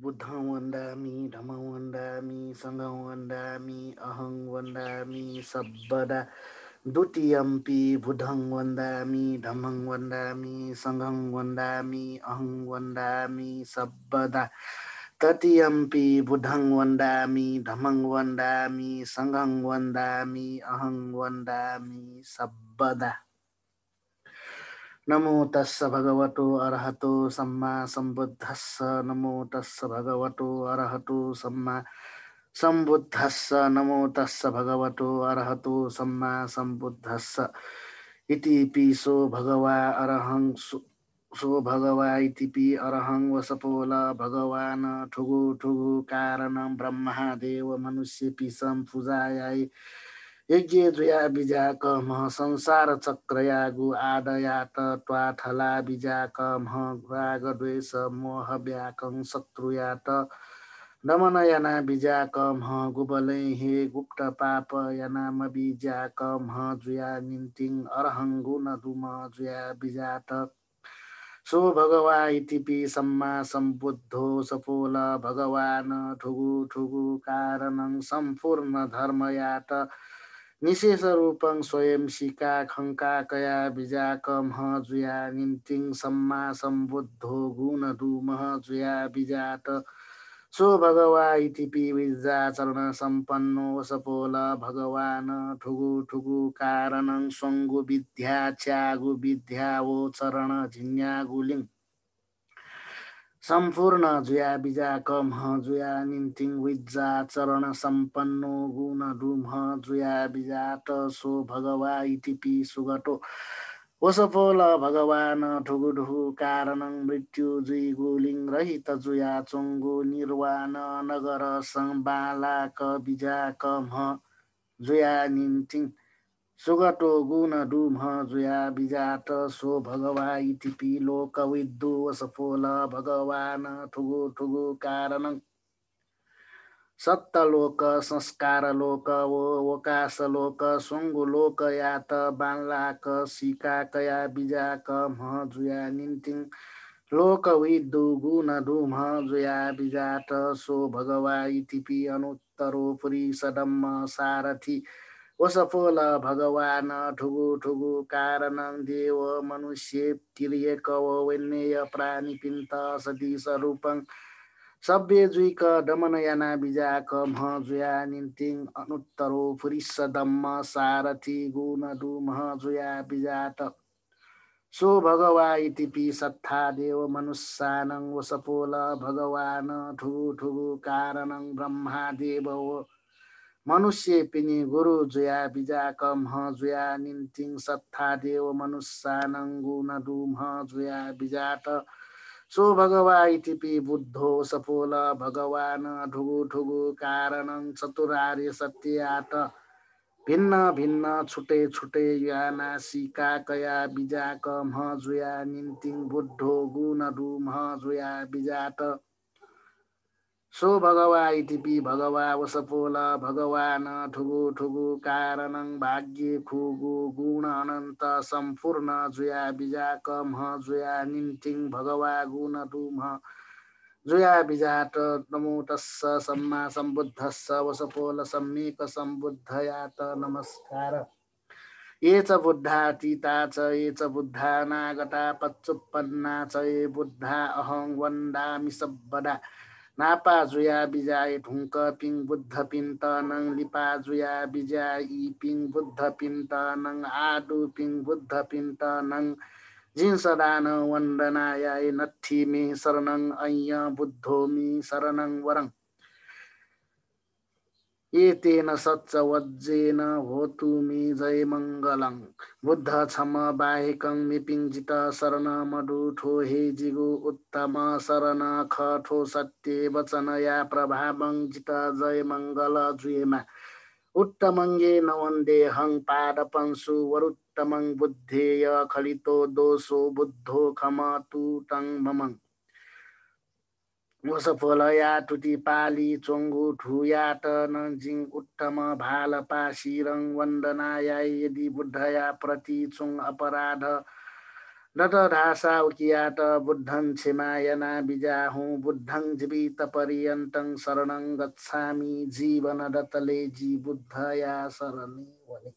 बुद्धं वन्दामि धम्मं वन्दामि सङ्घं वन्दामि अहं वन्दामि सब्बदा द्वितीयम्पि बुद्धं वन्दामि धम्मं वन्दामि सङ्घं वन्दामि अहं वन्दामि सब्बदा तृतीयम्पि बुद्धं वन्दामि धम्मं वन्दामि सङ्घं वन्दामि अहं वन्दामि सब्बदा नमो तस्स भगवतो अरहतो सम्मा सम्बुद्धस्स नमो तस्स भगवतो अरहतो सम्मा सम्बुद्धस्स नमो तस्स भगवतो अरहतो सम्मा सम्बुद्धस्स इति पिसो भगवा अरहं सो भगवा इति अरहं वसपोल भगवान ठुगु ठुगु कारणं ब्रह्मा देव मनुष्य पिसं पूजायै यज्ञ द्वया बीजाक मह संसार चक्रयागु आदयात त्वाथला बीजाक मह राग द्वेष मोह व्याकं शत्रुयात दमनयना बीजाक मह गुबलै हे गुप्त पाप यनाम बीजाक मह जुया निन्तिङ अरहं गुण दुम जुया बीजात सो भगवा इतिपि सम्मा सम्बुद्धो सपोल भगवान ठुगु ठुगु कारणं सम्पूर्ण धर्मयात निशेष रूपं स्वयं शिका खङ्काकया बीजाकमह जुया निन्तिङ सम्मा सम्बुद्धो गुणधूमः जुया बीजात सो भगवा इतिपि विद्याचरण सम्पन्नो सपोल भगवान ठुगु ठुगु कारणं स्वङ्गु विद्या च्यागु विद्या वो चरण झिन्यागुलिङ सम्पूर्ण जुया बीजाकम जुया निन्तिङ विद्या चरण सम्पन्नो गुण डुम जुया बीजात सो भगवा इतिपि सुगटो वसपोल भगवान ठुगुढु कारणं मृत्यु जुइ गुलिङ रहित जुया चोङ्गो निर्वाण नगर संबालाक बीजाकम जुया निन्तिङ सुगटो गुण डुम जुया बीजात सो भगवा इतिपि लोकविद्दु वसपोल भगवान ठुगु ठुगु कारणं सत्तलोक संस्कारलोक वकाशलोक सुङ्गुलोक यात बान्लाक सिकाकया बीजाक मह जुया निन्तिङ लोकविद्दु गुण डुम जुया बीजात सो भगवा इतिपि अनुत्तरो पुरी सदम्म सारथि वसपोल भगवान ठुगु ठुगु कारणं देव मनुष्य तिर्यक वन्यय प्राणि पिन्त सती स्वरूपं सभ्य जुइक दमन याना बिजाक मह जुया निन्तिङ अनुत्तरो फुरिस दम्म सारथि गुण डुमह जुया बिजात सो भगवा इतिपि सत्था देव मनुष्यानं वसपोल भगवान ठुगु ठुगु कारणं ब्रह्मा देव मनुष्य पिनि गुरु जुया बिजाक मह जुया निन्तिङ सत्था देव मनुष्यानं गुण डुमह जुया बिजात सो भगवा इतिपि बुद्धो सपोल भगवान ठुगु ठुगु कारणं चतुरार्य सत्यात भिन्न भिन्न छुटे छुटे याना सिका कया बिजाक मह जुया निन्तिङ बुद्धो गुण डुमह जुया बिजात सो भगवा इतिपि भगवा वसपोल भगवान ठुगु ठुगु कारणं भाग्य खुगु गुण अनन्त सम्पूर्ण जुया बिजाक मह जुया निन्तिङ भगवा गुण डुमः जुया बिजात नमो तस्स सम्मा सम्बुद्धस्स वसपोल सम्यक सम्बुद्धयात नमस्कार ये च बुद्धातीता च ये च बुद्धा नागता पच्चुपन्ना च ये बुद्धा अहं वन्दामि सब्बदा नापा जुया बिजाय ढुङ्क पिङ बुद्ध पिन्त नङ लिपा जुया बिजाय पिङ बुद्ध पिन्त नङ आडु पिङ बुद्ध पिन्त नङ जिन्सदान वन्दनाय नत्थि मे शरणं ऐय बुद्धोमि शरणं वरं एतेन सच्च वज्जेन होतु मे जय मङ्गलं बुद्ध क्षम बाहेकं मिपिञ्जित शरण मडुठो हे जिगु उत्तम शरण खठो सत्य वचन या प्रभावं जित जय मङ्गल जुयेमा उत्तमङ्गे नवन्देहं पादपंसु वरुत्तमं बुद्धेय खलितो दोषो बुद्धो खमतु तं ममं वसफलया तुति पाली चोङ्गु ठुयात नजिङ उत्तम भाल पासिरङ वन्दनाय यदि बुद्धया प्रति चुङ अपराध नट ढासा उकियात बुद्धं क्षमायना बिजाहु बुद्धं जीवित पर्यन्तं शरणं गच्छामि जीवन दतले जी बुद्धया शरणी वने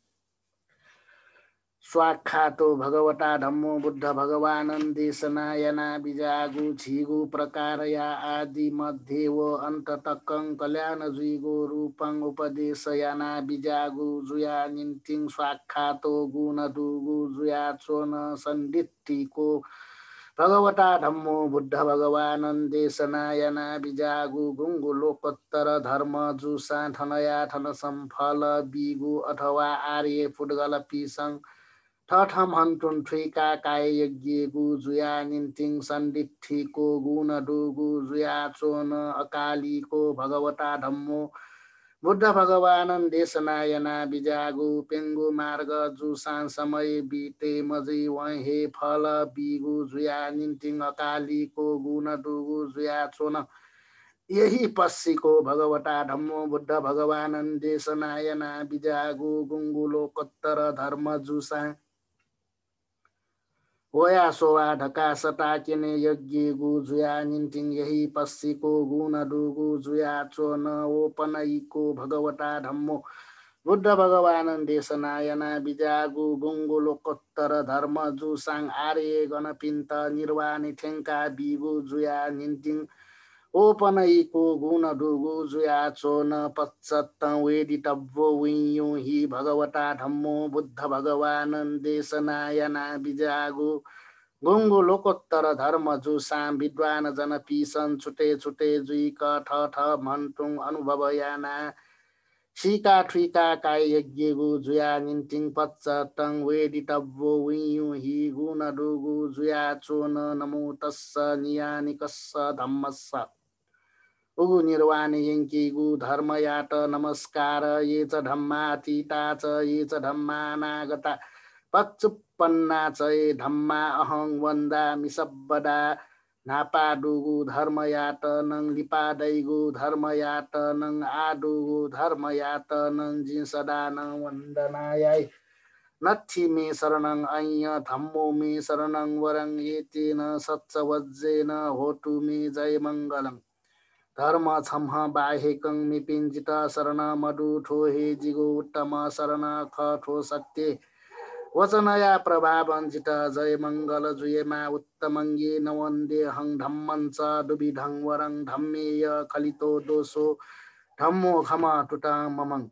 स्वाख्यातो भगवता धम्मो बुद्ध भगवानं देशनायना बिजागु छिगु प्रकारया आदि मध्ये वो अन्ततकं कल्याण जुइगो रूपं उपदेशयाना बिजागु जुया निन्तिं स्वाख्यातो गुण दुगु जुया चोन सन्दिट्टिको भगवता धम्मो बुद्ध भगवानं देशनायना बिजागु गुङ्गु लोकोत्तर धर्म जुसा ठनया ठन सम्फल बिगु अथवा आर्य फुटगल पिसङ ठठम हन्तुन ठुइका काय यज्ञ जुया निन्तिङ सन्दिठीको गुण डुगु जुया चोन अकालीको भगवता धम्मो बुद्ध भगवानं देशनायना बिजागु पेङ्गु मार्ग जुसान समय बिते मजै वहे फल बिगु जुया निन्तिङ अकालीको गुण डुगु जुया चोन यही पश्चिको भगवता धम्मो बुद्ध भगवानं देशनायना बिजागु गुङ्गु लोकोत्तर धर्म जुसा होया सोवा ढका सटा केने यज्ञ गु जुया निन्टिङ यही पश्चिको गुण डुगु जुया चोन ओपनईको भगवता धम्मो बुद्ध भगवानं देशनायना बिजागु गुङ्गु लोकोत्तर धर्म जुसाङ आर्य गणपिन्त निर्वाणी ठेङ्का बिगु जुया निन्टिङ ओपनईको गुण डुगु जुया चोन पश्चत्त वेदितव्यो वियु हि भगवता धम्मो बुद्ध भगवानं देशनायना बिजागु गुङ्गु लोकोत्तर धर्म जुसां विद्वान जन पिसन छुटे छुटे जुइक ठ ठ भन्टुङ अनुभव याना शिका ठुइका काय यज्ञ गु जुया निन्टिङ पश्चत्तं वेदितव्यो वियु हि गुण डुगु जुया चोन नमो तस्स नियानिकस्स धम्मस्स उगु निर्वाण यङ्किगु धर्मयात नमस्कार ये च धम्मातीता च ये च धम्मानागता पच्चुपन्ना च ये धम्मा अहं वन्दामि सब्बदा नापाडुगु धर्मयात नङ लिपादैगु धर्मयात नङ आडुगु धर्मयात नङ जिसदा नङ वन्दनायै नत्थि मे शरणं अय्य धम्मो मे शरणं वरं एतेन सच्च वज्रेन होतु मे जय मङ्गलम् धर्म छम्ह बाहेकं मिपिञ्जित शरण मधु ठोहे जिगो उत्तम शरण खठो सत्य वचनया प्रभावञ्जित जय मङ्गल जुयेमा उत्तमङ्गे नवन्दे हं धम्मञ्च दुविधं वरं धम्मेय खलितो दोषो धम्मो खम टुटा ममं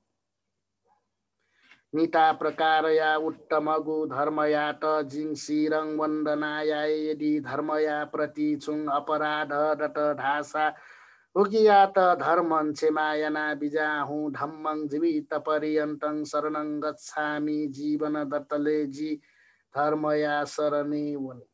नीता प्रकारया उत्तमगु धर्मयात जिंसिरं वन्दनाया यदि धर्मया प्रतिचुङ अपराध दत ढासा उकियात धर्मं क्षमायना बिजाहु धम्मं जीवित पर्यन्तं शरणं गच्छामि जीवन दत्तले जी धर्मया शरणे वने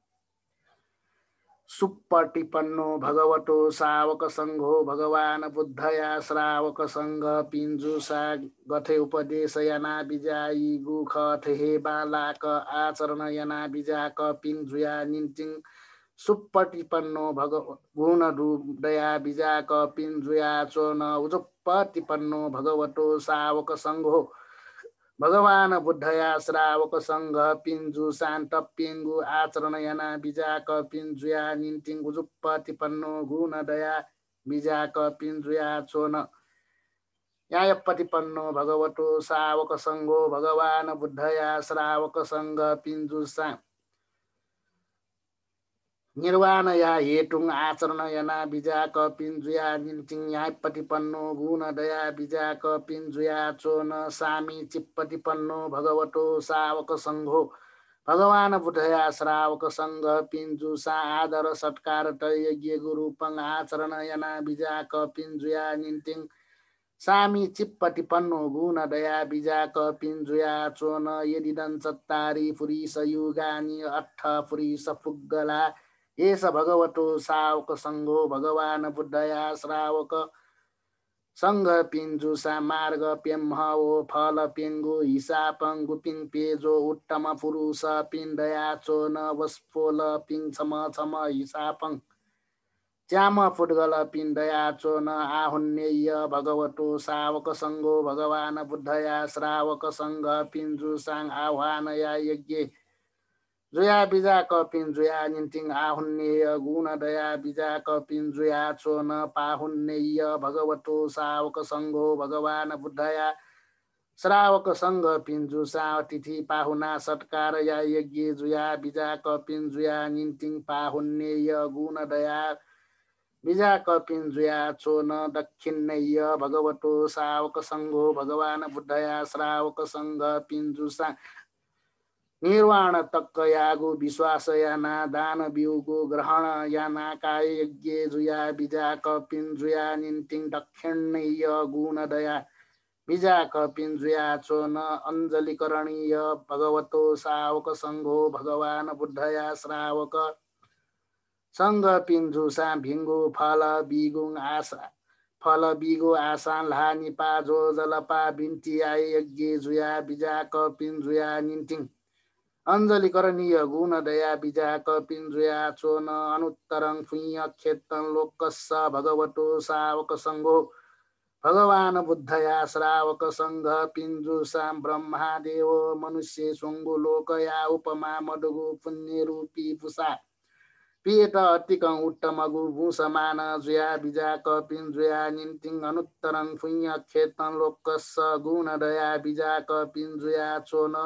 सुप्पटिपन्नो भगवतो सावक संघो भगवान बुद्धया श्रावक संघ पिञ्जुसा गथे उपदेशयना बिजाई गुख हे बालाक आचरण यना बिजाक पिञ्जुया निन्टिङ सुप्पटिपन्नो गुण दया बिजाक पिञ्जुया चोन उजुप्पटिपन्नो भगवतो सावक संघो भगवान बुद्धया श्रावक संघ पिञ्जु शान्त पिङ्गु आचरण यना बिजाक पिञ्जुया निन्टिङ उजुप्पटिपन्नो गुण दया बिजाक पिञ्जुया चोन न्यायपतिपन्नो भगवतो सावक संघो भगवान बुद्धया श्रावक संघ पिञ्जु निर्वाण या हेतुङ आचरण यना बिजाक पिञ्जुया निन्टिङ न्यायपतिपन्नो गुण दया बिजाक पिञ्जुया चोन सामी चिप्पतिपन्नो भगवतो सावक संघो भगवान बुद्धया श्रावक संघ पिञ्जु सा आदर सत्कार यज्ञ गुरुपङ आचरण यना बिजाक पिञ्जुया निन्टिङ सामी चिप्पतिपन्नो गुण दया बिजाक पिञ्जुया चोन यदिदं चत्तारी फुरिस युगानि अट्ठ फुरिस फुग्गला एष भगवतो सावक संघो भगवान बुद्धया श्रावक संघ पिञ्जुसा मार्ग पेम्हो फल पेङ्गु हिसापं गुपिङ पेजो उत्तम पुरुष पिण्डया चोन वस्पोल पिङ छम छम हिसापं च्याम फुटगल पिण्डया चोन आहुन्नेय भगवतो सावक संघो भगवान बुद्धया श्रावक संघ पिञ्जुसाङ आह्वानया यज्ञ जुया बिजा कपिन जुया निन्तिङ आहुन्नेय गुण दया बिजा कपिन जुया चोन पाहुन्नेय भगवतो सावक सङ्गो भगवान बुद्धया श्रावक सङ्घ पिन्जु सा अतिथि पाहुना सत्कार या यज्ञ जुया बिजा कपिन जुया निन्तिङ पाहुन्नेय गुण दया बिजा कपिन जुया चोन दक्षिणेय भगवतो सावक सङ्घो भगवान बुद्धया श्रावक सङ्घ पिन्जु सा निर्वाण तक्क यागो विश्वास याना दान बिउगो ग्रहण याना काय यज्ञ जुया बिजा कपिन जुया निन्तिङ दक्षिणेय गुण दया बिजा कपिन जुया चोन अञ्जलिकरणीय भगवतो सावक सङ्घो भगवान बुद्धया श्रावक सङ्घ पिन्जुसा भिङ्गो फल बिगुङ आशा फल बिगो आसान ला निपा जो जलपा बिन्ती आय यज्ञ जुया बिजा कपिन जुया निन्तिङ अञ्जलिकरणीय गुण दया बिजा कपिन जुया चोन अनुत्तरङ फुइय खेतन लोकस्स भगवतो सावक सङ्घो भगवान बुद्धया श्रावक सङ्घ पिन्जुसा ब्रह्मादेव मनुष्य सुङ्गु लोकया उपमा मडुगु पुण्य रूपी पुषा पिएट अतिकं उत्तमगु भूसमान जुया बिजा कपिन जुया निन्तिङ अनुत्तरङ फुइय खेतन लोकस्स गुण दया बिजा कपिन जुया चोन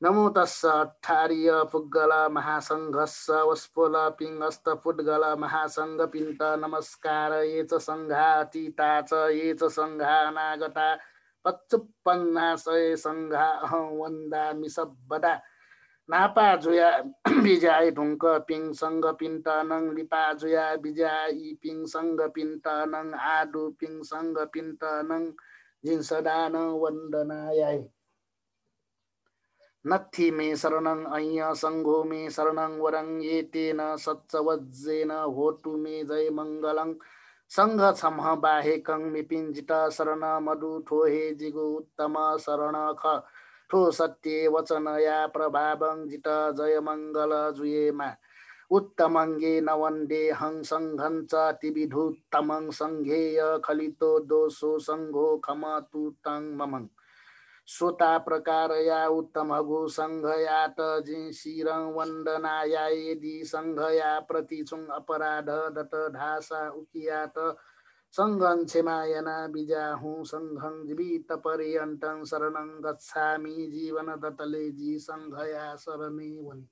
नमो तस्स अठार्य पुद्गल महासङ्घस्स वस्पोल पिङ्गस्त पुद्गल महासङ्घ पिन्त नमस्कार ये च सङ्घा अतीता च ये च सङ्घा अनागता पच्चुप्पन्ना सय सङ्घा अहं वन्दामि सब्बदा नापा जुया बिजाय ढुङ्क पिङ सङ्घ पिन्त नङ लिपा जुया बिजाय पिङ सङ्घ पिन्त नङ आडु पिङ सङ्घ पिन्त नङ जिन्सदान वन्दनाय नत्थि मे शरणं अय्य सङ्घो मे शरणं वरं ये तेन सच्चवज्जेन होतु मे जय मङ्गलं सङ्घ छमः बाहेकं मिपिञ्जित शरण मधु ठोहे जिगु उत्तम शरण ख ठो सत्य वचन या प्रभावं जित जय मङ्गल जुयेमा उत्तमङ्गे नवन्दे हं सङ्घं च तिविधुत्तमं सङ्घेय खलितो दोषो सङ्घो खमतु तं ममं श्रोता प्रकार या उत्तम गो संघ या शिरं वन्दनाया यदि संघ या प्रतिचुङ अपराध दत ढासा उकियात संघं क्षमायना बिजाहु संघं जीवित पर्यन्तं शरणं गच्छामि जीवन दतले जी संघ या शरणे वनि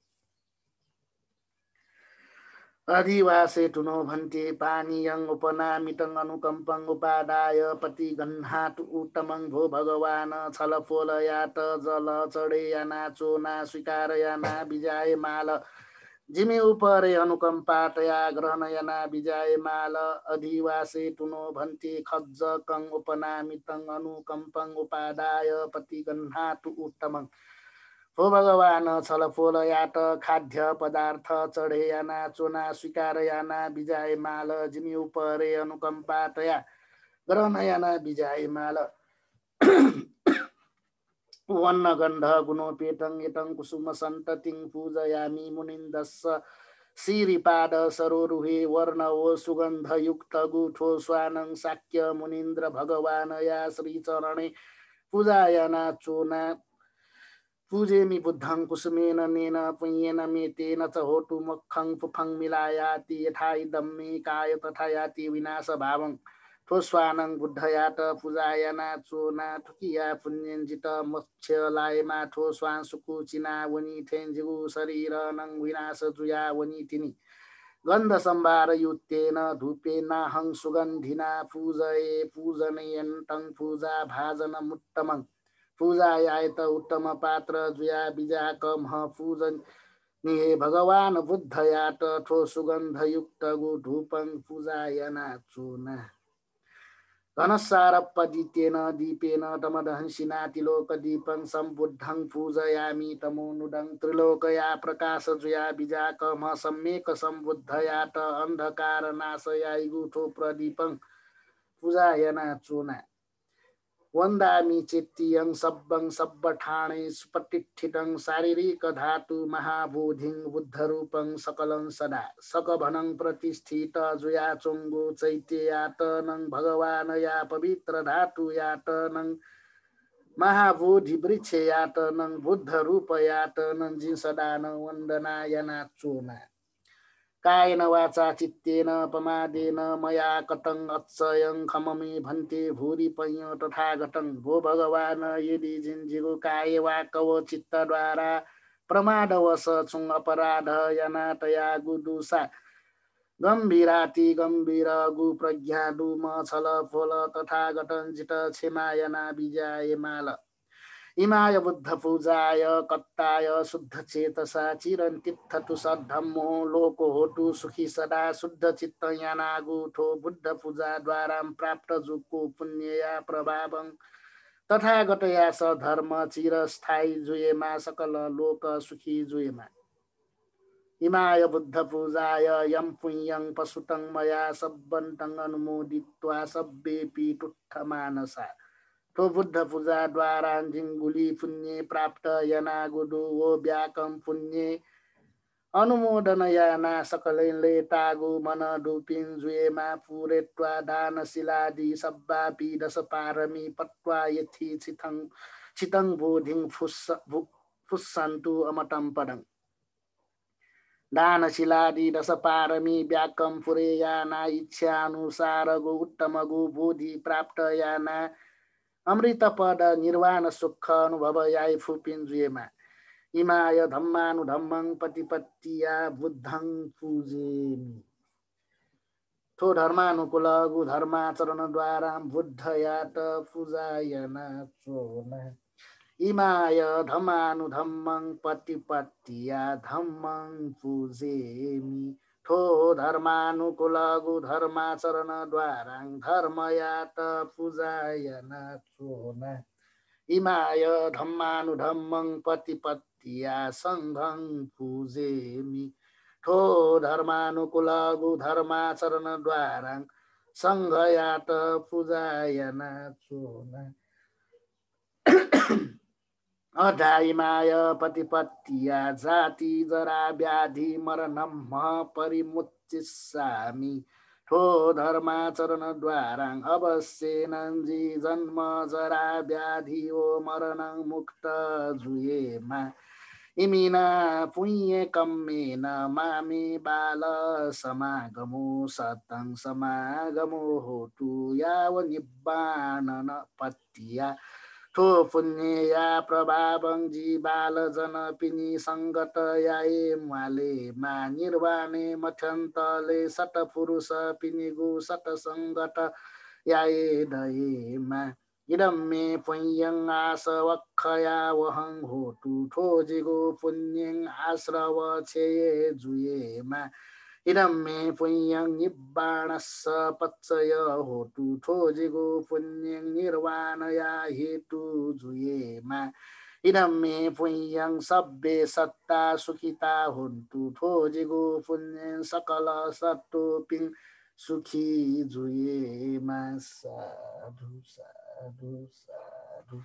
अधिवासे टुनो भन्ते पानीयं उपनामितं अनुकम्पं उपादाय पति गन्हातु उत्तमं भो भगवान छलफोल यात जल चढे याना चोना स्वीकार याना बिजाय माल जिमे उपरे अनुकम्पातया ग्रहण याना बिजाय माल अधिवासे टुनो भन्ते खज्ज कं उपनामितं अनुकम्पं उपादाय पति गन्हातु उत्तमं हो भगवान छलफोल यात खाद्य पदार्थ चढे याना चोना स्वीकार याना बिजाय माल जिमी उपरे अनुकम्पातया ग्रहण याना बिजाय माल वन्न गन्ध गुणोपेतं यतं कुसुम सन्ततिं पूजयामि मुनिन्दस्स श्रीपाद सरोरुहे वर्णवो सुगन्धयुक्त गुठो स्वानं शाक्य मुनीन्द्र भगवान या श्रीचरणे पूजायना चोना पूजेमि बुद्धं कुसुमेन नेन पुण्येन मे तेन च होतु मुखं पुफं मिलायाति यथा इदं मे काय तथा याति विनाश भावं ठोस्वानं बुद्धयात पूजायना चोना ठुकिया पुण्यञ्जित मोक्षलायमा ठोस्वान सुकुचिना वनि थेन्जिगु शरीर नङ विनाश जुया वनि तिनी गन्ध सम्भार युक्तेन धूपेन हं सुगन्धिना पूजये पूजनयन्तं पूजा भाजनमुत्तमं पूजायात उत्तम पात्र जुया बिजा कमह पूजन निहे भगवान बुद्धयात ठो सुगन्धयुक्त गु धूपं पूजायना चोना घनसारपदितेन दीपेन तमदहंसिना तिलोकदीपं सम्बुद्धं पूजयामि तमोनुदं त्रिलोकया प्रकाश जुया बिजा कमह सम्यक सम्बुद्धयात अन्धकार नाशयाय गुठो प्रदीपं पूजायना चोना वन्दामि चेत्तियं सब्बं सब्बठाणे सुपतिष्ठितं शारीरिक धातु महाबोधिं बुद्धरूपं सकलं सदा सकभनं प्रतिष्ठित जुया चोङ्गो चैत्य यात नङ भगवान या पवित्र धातु यात नङ महाबोधि वृक्ष यात नङ बुद्ध रूप यात नङ जिसदान वन्दना यनाचोना कायेन वाचा चित्तेन पमादेन मया कटं अच्चयं खममे भन्ते भूरि पञ्य तथागतं भो भगवान यदि जिन्जिगो काये वा कव चित्तद्वारा प्रमादवश छुङ अपराध यनातया गुदुसा गम्भीराति गम्भीर गु प्रज्ञा डुम छल फोल तथागतं जित क्षमायना विजय माल इमाय बुद्ध पूजाय कत्ताय शुद्ध चेतसा चिरन्तित्थतु सद्धम्मो लोको होतु सुखी सदा शुद्ध चित्त यानागुठो बुद्ध पूजा द्वारा प्राप्त जुको पुण्यया प्रभावं तथागतया स धर्म चिरस्थायी जुयेमा सकल लोक सुखी जुयेमा इमाय बुद्ध पूजाय यम पुण्यं पशुतं मया सब्बन्तं अनुमोदित्वा सब्बेपि तुट्ठ मानसा तो बुद्ध पूजा द्वारा जिंगुली पुण्य प्राप्त यना गुडु वो व्याकम पुण्य अनुमोदन याना सकलैले तागु मन डुपिन जुएमा पुरेत्वा दान शिलादि सब्बापि दश पारमी पत्वा यथि चितं बोधिं फुस्सन्तु अमतं पदं दान शिलादि दश पारमी व्याकम पुरे याना इच्छानुसार गु उत्तम गु बोधि प्राप्त याना अमृत पद निर्वाण सुख अनुभव याई फुपिन्जुएमा इमाय धम्मानुधम्मं पतिपत्तिया बुद्धं पूजेमि थो धर्मानुकूल गु धर्माचरण द्वारा बुद्ध यात पूजायना चोना इमाय धम्मानुधम्मं पतिपत्तिया धम्मं पूजेमि थो धर्मानुकूल गु धर्माचरण द्वारा धर्मयात पूजायना चोना इमाय धम्मानुधम्मं पतिपत्तिया संघं पूजेमि थो धर्मानुकूल गु धर्माचरण द्वारा संघयात पूजायना चोना अधाइमाय पतिपत्तिया जाति जरा व्याधि मरणं परिमुच्चिस्सामि थो धर्माचरण द्वारा अवश्येनञ्जी जन्म जरा व्याधि ओ मरणं मुक्त जुयेमा इमिना पुण्य कम्मेन मामे बाल समागमो सतं समागमो होतु याव निब्बानन पत्तिया थो पुण्यया प्रभावं जीवाल जन पिनी संगत याए माले मा निर्वाणे मथ्यन्तले सत पुरुष पिनिगु सत संगत याए दये मा इदं मे पुण्यं आसवक्षया वहं होतु थो जिगो पुण्यं आश्रव छेये जुये मा इदं मे पुण्यं निब्बाणस्स पच्चय होतु थो जिगो पुण्यं निर्वाणया हेतु जुयेमा इदं मे पुण्यं सब्बे सत्ता सुखिता होन्तु थो जिगो पुण्यं सकल सत्तोपिं सुखी जुयेमा साधु साधु साधु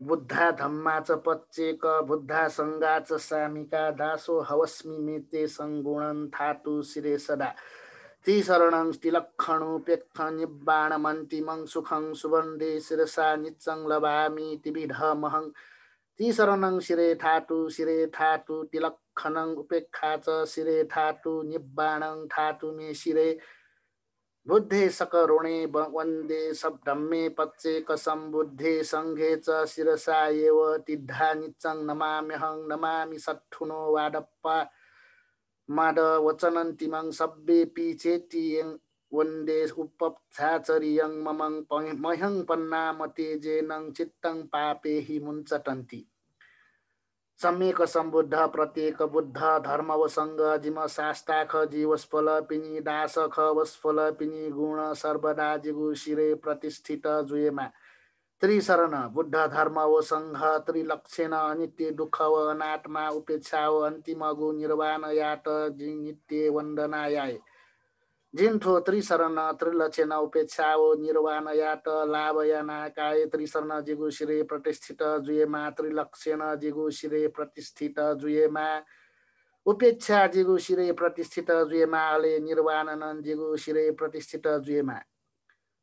बुद्धा धम्माच पच्चेक बुद्धा संगाच सामिका दासो हवस्मि मेते संगुणं थातु शिरे सदा त्रिशरणं तिलक्षणोपेक्ष निब्बाणमन्तिमं सुखं सुबन्धे शिरसा निच्चं लभामि त्रिविधमहं त्रिशरणं शिरे थातु तिलक्षणं उपेक्षा च शिरे थातु निब्बाणं थातु मे शिरे बुद्धे सकरुणे वन्दे शब्दम्मे पच्चे कसं बुद्धे संघे च शिरसा एव तिद्धा निच्चं नमाम्यहं नमामि सत्थुनो वाडप्पा माड वचनन्तिमं सब्बेपि चेतियं वन्दे उपप्साचरियं ममं मह्यं पन्नामतेजेनं चित्तं पापे हि मुञ्चटन्ति सम्यक सम्बुद्ध प्रत्येक बुद्ध धर्म वसंग जिम शास्ताख जीवस्फल पिनी दासख वस्फल पिनी गुण सर्वदा जिगु शिरे प्रतिष्ठित जुएमा त्रिशरण बुद्ध धर्म वसंग त्रिलक्षण अनित्य दुःख व अनात्मा उपेक्षा व अन्तिम गु निर्वाण यात नित्य वन्दनायाय जिन्थो त्रिशरण त्रिलक्षण उपेक्षा वो निर्वाण यात लाभ याना काय त्रिशरण जिगु शिरे प्रतिष्ठित जुएमा त्रिलक्षण जिगु शिरे प्रतिष्ठित जुएमा उपेक्षा जिगु शिरे प्रतिष्ठित जुएमाले निर्वाणनन् जिगु शिरे प्रतिष्ठित जुएमा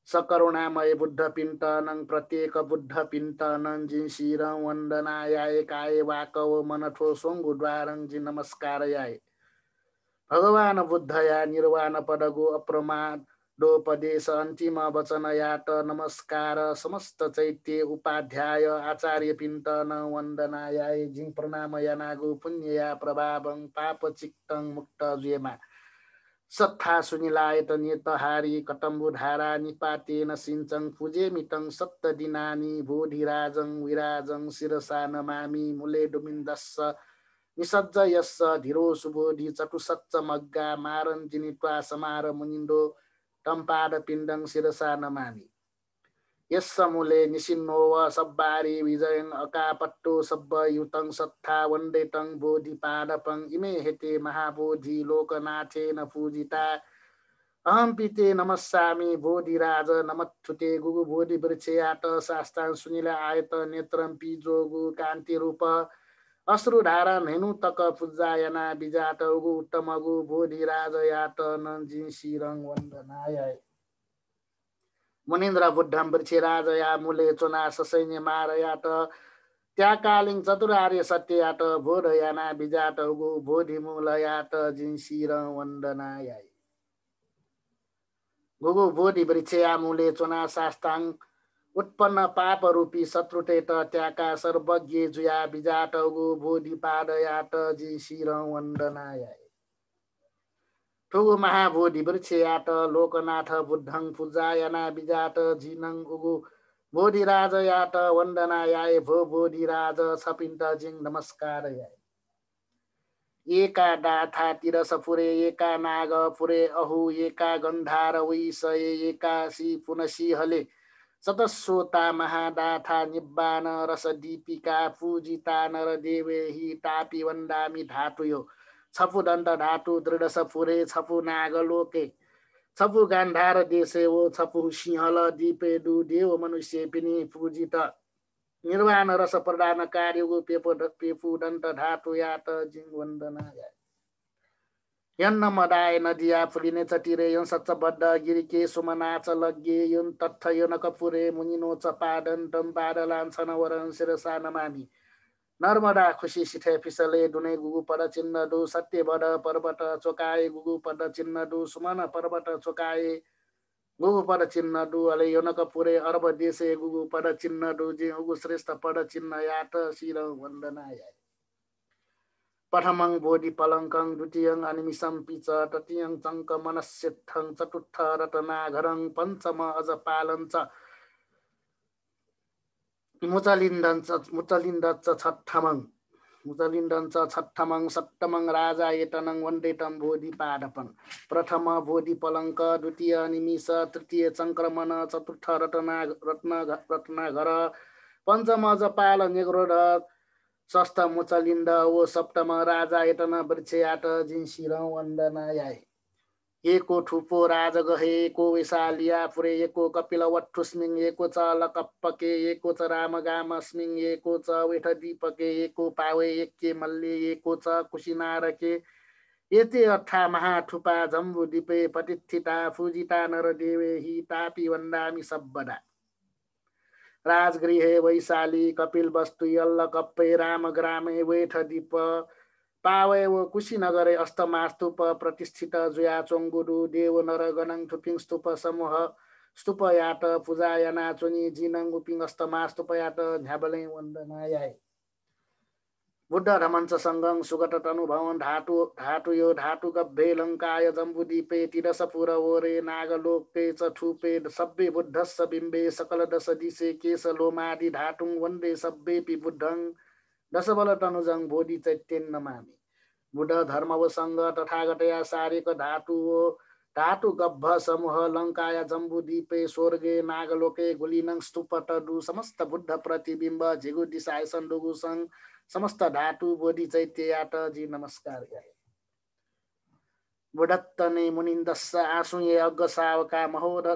सकरुणामय बुद्ध पिण्टनं प्रत्येक बुद्ध पिण्टनं जिनशिरं वन्दनायाय काय वाकव मनठो सोङ्गुद्वारं जि नमस्कारयाय भगवान बुद्धया निर्वाण पदगो अप्रमादोपदेश अन्तिम वचन यात नमस्कार समस्त चैत्य उपाध्याय आचार्य पिण्टन वन्दनायाय जिं प्रणाम यनागु पुण्यया प्रभावं पाप चित्तं मुक्त जुएमा सत्था सुनिलायत नेतहारी कटम्बुधारा निपातेन सिञ्चं पूजेमितं सप्तदिनानि बोधिराजं विराजं शिरसा नमामि मूले डुमिन्दस्स निसज्ज यस्स धीरो सुबोधि चटुसच्च मग्गा मारञ्जिनित्वा समार मुनिन्दो टम्पाद पिण्डं शिरसा नमामि यस्स मूले निसिन्नोव सब्बारी विजयं अकापट्टो सब्बयुतं सत्था वन्देतं बोधिपादपं इमे हेते महाबोधि लोकनाथेन पूजिता अहं पीते नमस्सामि बोधिराज नमत्थुते गुगु बोधि वृक्षयात शास्त्रां सुनिल आयत नेत्रं पिजोगु कान्ति रूप अश्रुधारा धेनु तक पूजायना बिजात उगु उत्तमगु बोधिराज यात नञ्जिन शिरं वन्दनाय मुनिन्द्र बुद्धं वृक्षराजया मूले चुना ससैन्य मारयात त्याकालिङ चतुरार्य सत्ययात बोधयाना बिजात उगु बोधिमूलयात जिनशिर वन्दनाय गुगु बोधि वृक्षया मूले चुना शास्ताङ उत्पन्न पाप रूपी शत्रुटेत त्याका सर्वज्ञ जुया बिजात उगु बोधि पादयात जिनशिर वन्दनाय ठुगु महाबोधि वृक्षयात लोकनाथ बुद्धं पूजायना बिजात जिनं उगु बोधिराजयात वन्दनायाय भो बोधिराज छपिन्त जिं नमस्कारयाय एका डाथा तिरस फुरे एका नाग फुरे अहु एका गन्धार वैसये एकासी पुनसी हले सतस्वता महादाथा निब्बान रस दीपिका पूजिता नर देवे हि तापी वन्दामि धातुयो छपु दण्ड धातु दृढ सफुरे छपु नागलोके छपु गान्धार देशे ओ छपु सिंहल दीपे दु देव मनुष्य पिनी पूजित निर्वाण रस प्रदान कार्य पेपु दण्ड धातु यात जिं वन्दनाय यन्न मदाय नदिया फुलिने चटिरे यन सच्चबद्ध गिरिके सुमनाच लग्गे युन तत्थ युन कपुरे मुनिनो चपादन टम्पादलाञ्छन वरन शिरसा नमामि नर्मदा खुशी सिठे फिसले दुने गुगु पद चिन्ह दु सत्य बड पर्वत चोकाए गुगु पद चिन्ह दु सुमन पर्वत चोकाए गुगु पद चिन्ह दु अले योनक पुरे अर्ब देशे गुगु पद चिन्ह दु जे गुगु श्रेष्ठ पद चिन्ह यात शिर वन्दनाय प्रथमं बोधि पलङ्कं द्वितीयं अनिमिषं पिच तृतीयं चङ्क मनस्यथं चतुर्थ रत्नाघरं पञ्चम अजपालं च मुचलिन्दञ्च छठ्ठमं सप्तमं राजा एतनं वन्देतं बोधिपादपं प्रथम बोधि पलङ्क द्वितीय निमिष तृतीय संक्रमण चतुर्थ रत्नाघर पञ्चम जपाल निग्रोध षष्ठ मुचलिन्द ओ सप्तम राजा एतन वृक्षयात जिनशिर वन्दनाय एको ठुपो राजगहे एको विशालिया पुरे एको कपिलवठुस्मिङ एको च लकप्पके एको च रामगामस्मिङ एको च वेठदीपके एको पावे एके मल्ले एको च कुशिनारके एते अठा महाठुपा जम्बुदीपे प्रतिष्ठिता पूजिता नरदेवे हि तापी वन्दामि सब्बदा राजगृहे वैशाली कपिल वस्तु यल्लकप्पे रामग्रामे वेठदीप पावय व कुशीनगरे अस्तमास्तुप प्रतिष्ठित जुया चोङ्गुडु देव नरगणं थुपिङ स्तूप समूह स्तूप यात पूजायना चोनी जिनङ उपिङ अस्तमास्तुप यात झ्याबले वन्दनाय बुद्ध धमञ्च सङ्गं सुगत तनुभवन धातु यो धातु गभ्भे लङ्काय जम्बुदीपे तिरसपुर ओरे नागलोके च ठुपे सब्बे बुद्धस्स बिम्बे सकल दश दिशे केश लोमादि धातुङ वन्दे सब्बेपि बुद्धं दशबल तनुजं बोधि चैत्यं नमामि बुद्ध धर्मव सङ्ग तथागतया सारेक धातु गब्भ समूह लङ्काय जम्बुदीपे स्वर्गे नागलोके गुलिनं स्तूप तदु समस्त बुद्ध प्रतिबिम्ब झिगु दिशाय सन्दुगु सङ्ग समस्त धातु बोधि चैत्य यात जी नमस्कार बुढत्तने मुनिन्दस्स आसुये अग्ग सावका महोद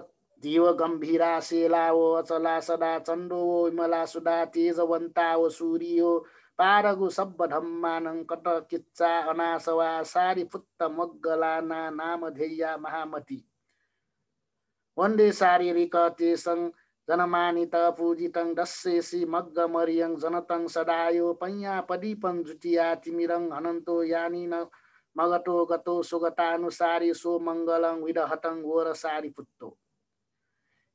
जीव गम्भीरा सेलाओ अचला सदा चण्डो विमला सुधा तेजवन्ता ओ सूर्यो पारगु सब्ब धम्मानं कट किच्चा अनासवा सारिपुत्त मग्गलाना नामधेया महामती वन्दे शारीरिक तेसं जनमानित पूजितं दस्सेसी मग्ग मरियं जनतं सदायो पञ्या पदीपं जुटिया तिमिरं हनन्तो यानि न मगतो गतो सुगतानुसारी सो मङ्गलं विदहतं गोर सारिपुत्तो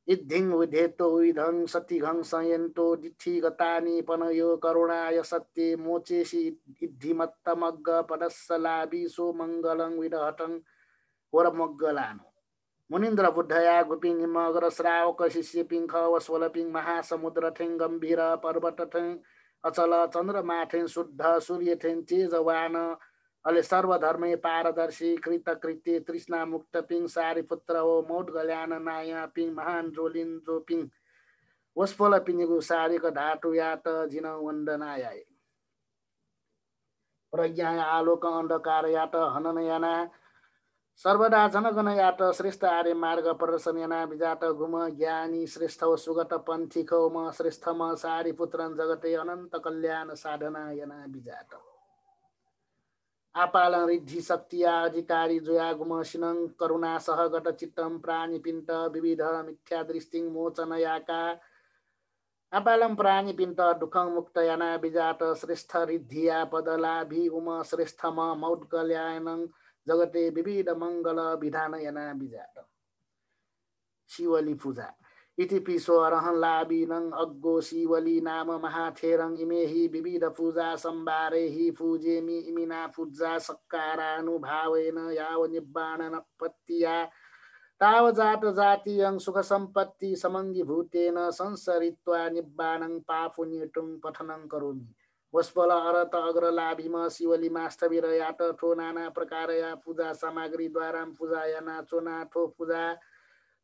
इद्धिं विधेतो विधं सतिघं संयन्तो दिथि गतानि पनयो करुणाय सत्ये मोचेसि इद्धिमत्तमग्ग पदस्सलाभि सो मङ्गलं विदहतं गोरमग्गलानो मुनिन्द्र बुद्धया गुपिङ मगर श्रावक शिष्य पिङ्ख वस्वलपिङ महासमुद्र ठेङ गम्भीर पर्वत ठेङ अचल चन्द्रमाठेङ शुद्ध सूर्य ठेङ तेजवान अले सर्वधर्मे पारदर्शी कृतकृत्य तृष्णा मुक्त पिङ सारिपुत्र हो मौट गल्यान नाया पिङ महान जोलिन जो पिङ वस्फल पिङगु सारिक धातु यात जिन वन्दनाय प्रज्ञा आलोक अन्धकार यात हनन याना सर्वदा जनगण यात श्रेष्ठ आर्य मार्ग प्रदर्शन याना विजात गुम ज्ञानी श्रेष्ठ सुगत पन्थी खौम श्रेष्ठम सारिपुत्रन जगते अनन्त कल्याण साधना याना विजात आपालं रिद्धि शक्तिया अधिकारी जोया गुम सिनं करुणा सहगत चित्तं प्राणिपिण्ड विविध मिथ्या दृष्टिं मोचनयाका आपालं प्राणिपिण्ड दुःखं मुक्त याना विजात श्रेष्ठ रिद्धिया पदलाभि उम श्रेष्ठम मौद्गल्यानं जगते विविध मंगल विधान याना विजात शिवली पूजा इति पिसो अरहं लाबिनं अग्गो शिवली नाम महाथेरं इमेहि विविध पूजा संबारेहि पूजेमि इमिना पूजा सक्कारानुभावेन याव निब्बाणन पत्तिया ताव जात जातियं सुख सम्पत्ति समङ्गीभूतेन संसरित्वा निब्बाणं पापुण्यटुं पठनं करोमि वस्पल अरत अग्रलाभिम शिवली मास्थविर यात ठो नाना प्रकारया पूजा सामग्री द्वारा पूजा याना चोना ठो पूजा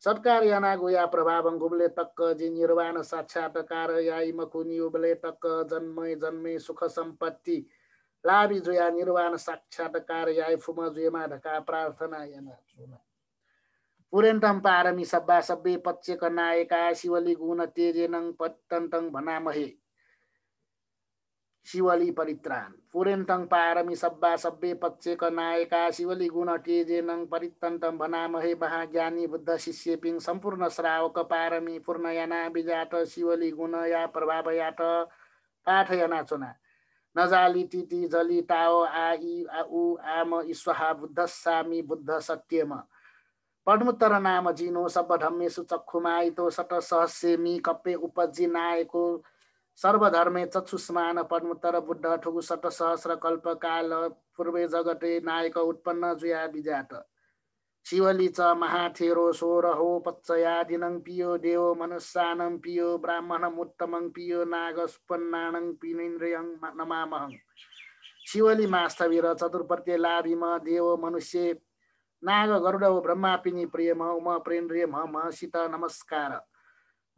सत्कार याना गोया प्रभावं गुबले तक्क जी निर्वाण साक्षात्कार याई मकुनी उबले तक्क जन्मे जन्मे सुख सम्पत्ति लाभि जोया निर्वाण साक्षात्कार याई फुम जुयमा ढका प्रार्थना याना चोना पुरेन्तम पारमी सब्बा सब्बे पच्चेक नायका शिवली गुण तेजेनं पत्तन्तं भनामहे शिवली परित्राण पुरेन्तं पारमी सब्बा सब्बे पच्चेक नायका शिवली गुण तेजेनं परितन्तं भनामहे महाज्ञानी बुद्ध शिष्य पिङ सम्पूर्ण श्रावक पारमी पूर्णयाना विजात शिवली गुण या प्रभावयात पाठयना चुना नजाली तिति जली ताओ आई उ आम ईश्वहा बुद्धस्सामी बुद्ध सत्यम पद्मुत्तर नाम जिनो सब धम्मेषु चक्षुमायितो सत सहस्यमी कप्पे उपजी नायको सर्वधर्मे चक्षुष्मान पद्मुत्तर बुद्ध ठुगु सत सहस्र कल्प काल पूर्वे जगते नायक उत्पन्न जुया विजात शिवली च महाथेरो सोरहो पच्चया दिनं पियो देव मनुष्यानं पियो ब्राह्मणं उत्तमं पियो नागस्पन्नानं पिनेन्द्रियं नमामहं शिवली मास्थविर चतुर्पत्य लाभिम देव मनुष्य नाग गरुड ब्रह्मा पिनी प्रियम उम प्रेन्द्रियम महसित नमस्कार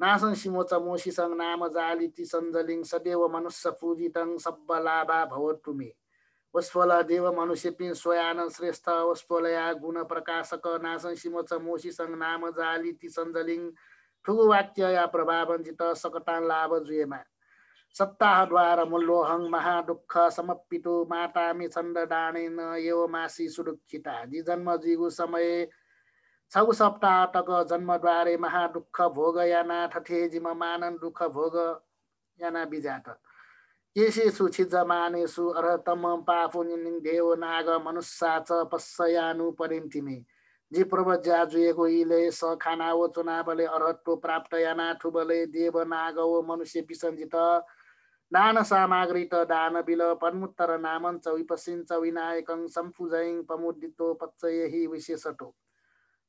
नासं सिमोच मोसिसं नाम जालिति सञ्जलिङ सदेव मनुष्य पूजितं सब्ब लाभा भवतु मे वस्फल देव मनुष्य पिन स्वयान श्रेष्ठ वस्फलया गुण प्रकाशक नासं सिमोच मोसिसं नाम जालिति सञ्जलिङ ठुगु वाक्य या प्रभावञ्जित सकटान लाभ जुएमा सत्ताहद्वार मुल्लोहं महादुःख समप्पितो मातामि छन्द दानेन एव मासी सुदुःखिता जि जन्म जिगु समय 6 सप्ताह तक जन्मद्वारे महादुःख भोग याना ठठे जिम मानन दुःख भोग याना बिजात केशेषु छिजमानेषु अर्हतम पापुनिं देव नाग मनुष्या च पश्ययानु परिन्तिमे जी प्रवज्या जुएको इले स खानावो चुनावले अर्हत्व प्राप्त याना ठुबले देव नागवो मनुष्य पिसञ्जित दान सामग्री त दान बिल पन्मुत्तर नामञ्च विपसिञ्च विनायकं सम्पूजयं पमुदितो पच्चयहि विशेषतो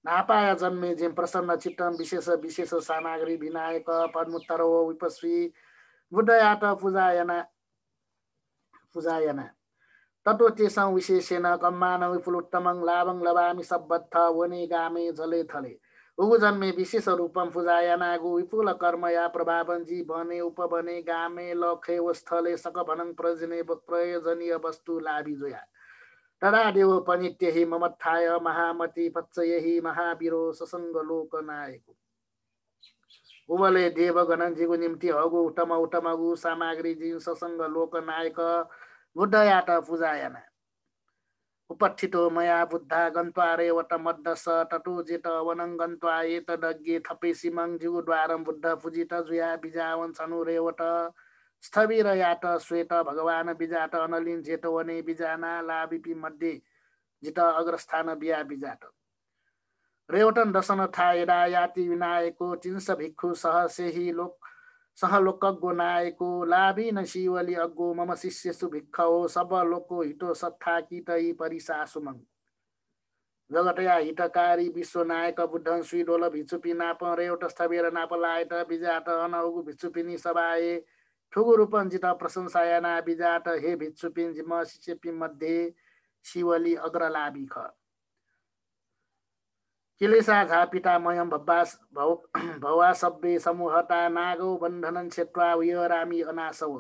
नापाया जन्मे जिम प्रसन्न चित्तम विशेष विशेष सामग्री विनायक पद्मुत्तरो विपस्वी बुद्धयात पूजायना ततो तेषां विशेषेण कम्मान विपुलोत्तमं लाभं लभामि सब्बत्थ वने गामे जले थले उगु जन्मे विशेष रूपम पूजायना गु विपुल कर्म या प्रभावं जी बने उपबने गामे लखे स्थले सकभनं प्रयोजनीय वस्तु लाभि जोया तदा देव पनित्यहि ममत्थाय महामति पच्चयहि महावीरो ससंग लोक नायको उबले देवगणजीको निम्ति हगु उठमगु सामग्री जिंससँग लोकनायक बुद्धयाट पूजायना उपठितो मया बुद्धा गन्त्वा रेवट मद्दस टटु जेट वनं गन्त्वा एतदग्गे थपेसिमं जिगुद्वारं बुद्ध पूजित जुया बिजावन छनु रेवट स्थविर याट श्वेत भगवान बिजाट अनलिन जेट वने बिजाना लाबिपि मध्ये जित अग्रस्थान बिया बिजाट रेवटन दशन था यदा याति विनायको चिंस भिक्षु सहसेहि लोक सहलोकज्ञो नायको लाभी न शिवली अग्गो मम शिष्यसु भिक्षो सब लोको हितो सत्था कीटई परिसासुमं जगतया हितकारी विश्वनायक बुद्धन श्रीडोल भिचुपी नाप रेवट स्थबेर नाप लायट बिजाट अनौगु भिचुपिनी सभाए ठुगु रूपन जित प्रशंसायना बिजाट हे भिचुपिन जिम शिष्यपी मध्ये शिवली अग्रलाभी ख किलेसा झापिता मयम भवा सब्बे समूहता नागो बन्धनन क्षेत्वा विहरामी अनासव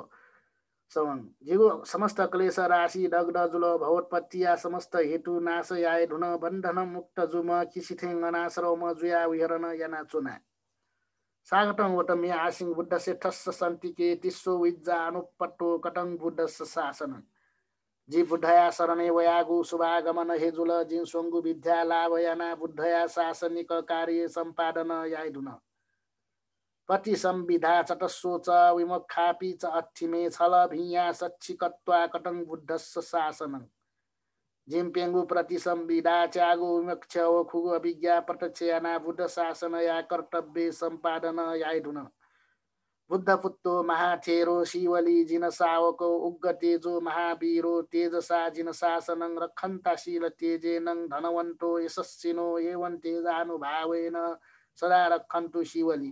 सवं जिगो समस्त क्लेश राशि दग्ध जुल भवोत्पत्तिया समस्त हेतु नाशयाय धुन बन्धन मुक्त जुम किसिथेङ अनासरव म जुया विहरन याना चुना सागटङ वटमे आसिङ बुद्ध सेठस्स सन्तिके तिस्सो विज्जा अनुपट्टो कटङ बुद्ध शासन जी बुद्धया शरणे वयागु शुभागमन हेजुल जिन सोङ्गु विद्या लाभयाना बुद्धया शासनिक कार्य सम्पादन याइधुन पति संविधा चटस्सो च विमुखापि च अठिमे छल भिया सच्छिकत्वा कटङ बुद्धस्स शासनं जिम्पेङ्गु प्रति संविधा च्यागु विमुक्ष खुगु अभिज्ञा प्रत्यक्षयाना बुद्ध शासन या कर्तव्य सम्पादन याइधुन बुद्ध पुत्तो महाथेरो शिवली जिन सावको उग्र तेजो महावीरो तेजसा जिन शासनं रक्षन्ताशील तेजेनं धनवन्तो यशस्विनो एवं तेजानुभावेन सदा रक्षन्तु शिवली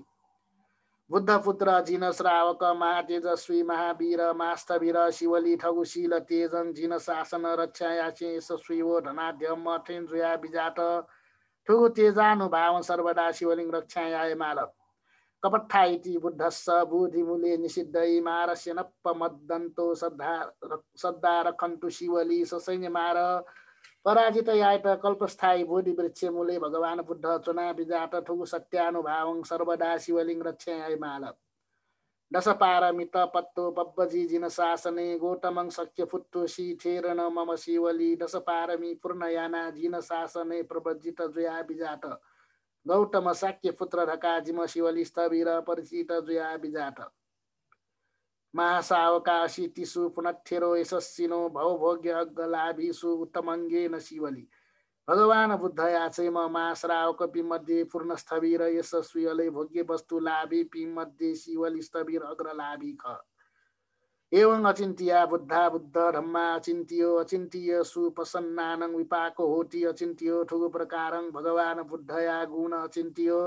बुद्ध पुत्र जिन श्रावक महातेजस्वी महावीर मास्तवीर शिवली ठगुशील तेजं जिन शासन रक्षायाचे यशस्वी वो धनाढ्यम अथेन्द्रिया बिजात ठुगु तेजानुभाव सर्वदा शिवलिंग रक्षायाय मालक कपट्ठा इति बुद्धस्स बुधिमूले निषिद्धै मारस्य नप्पमद्दन्तो सद्धा रखन्तु शिवली ससैन्य मार पराजित यायत कल्पस्थायी बोधि वृक्ष मूले भगवान बुद्ध चुना बिजात ठुगु सत्यानुभावं सर्वदा शिवलिंग रक्षाय माल दश पारमित पत्तो पब्बजी जिन शासने गौतमं शक्य फुत्तो शीथेरन मम शिवली दश पारमी पूर्णयाना जिन शासने प्रवज्जित जुया बिजात गौतम शाक्य पुत्र ढका जिम शिवली स्थवीर परिचित जुया बिजाट महासावकाशी तिसु पुनथेरो यशस्सिनो भवभोग्य अग्गलाभिषु उत्तमङ्गेन शिवली भगवान बुद्धया चैम महाश्रावक मध्ये पूर्ण स्थवीर यशस्वी अलै भोग्य वस्तु लाभी मध्ये शिवली स्थवीर अग्रलाभी ख एवं अचिन्त्या बुद्धा बुद्ध धम्मा अचिन्त्यो अचिन्त्य सुप्रसन्नानं विपाको होती अचिन्त्यो ठुगु प्रकारं भगवान बुद्धया गुण अचिन्त्यो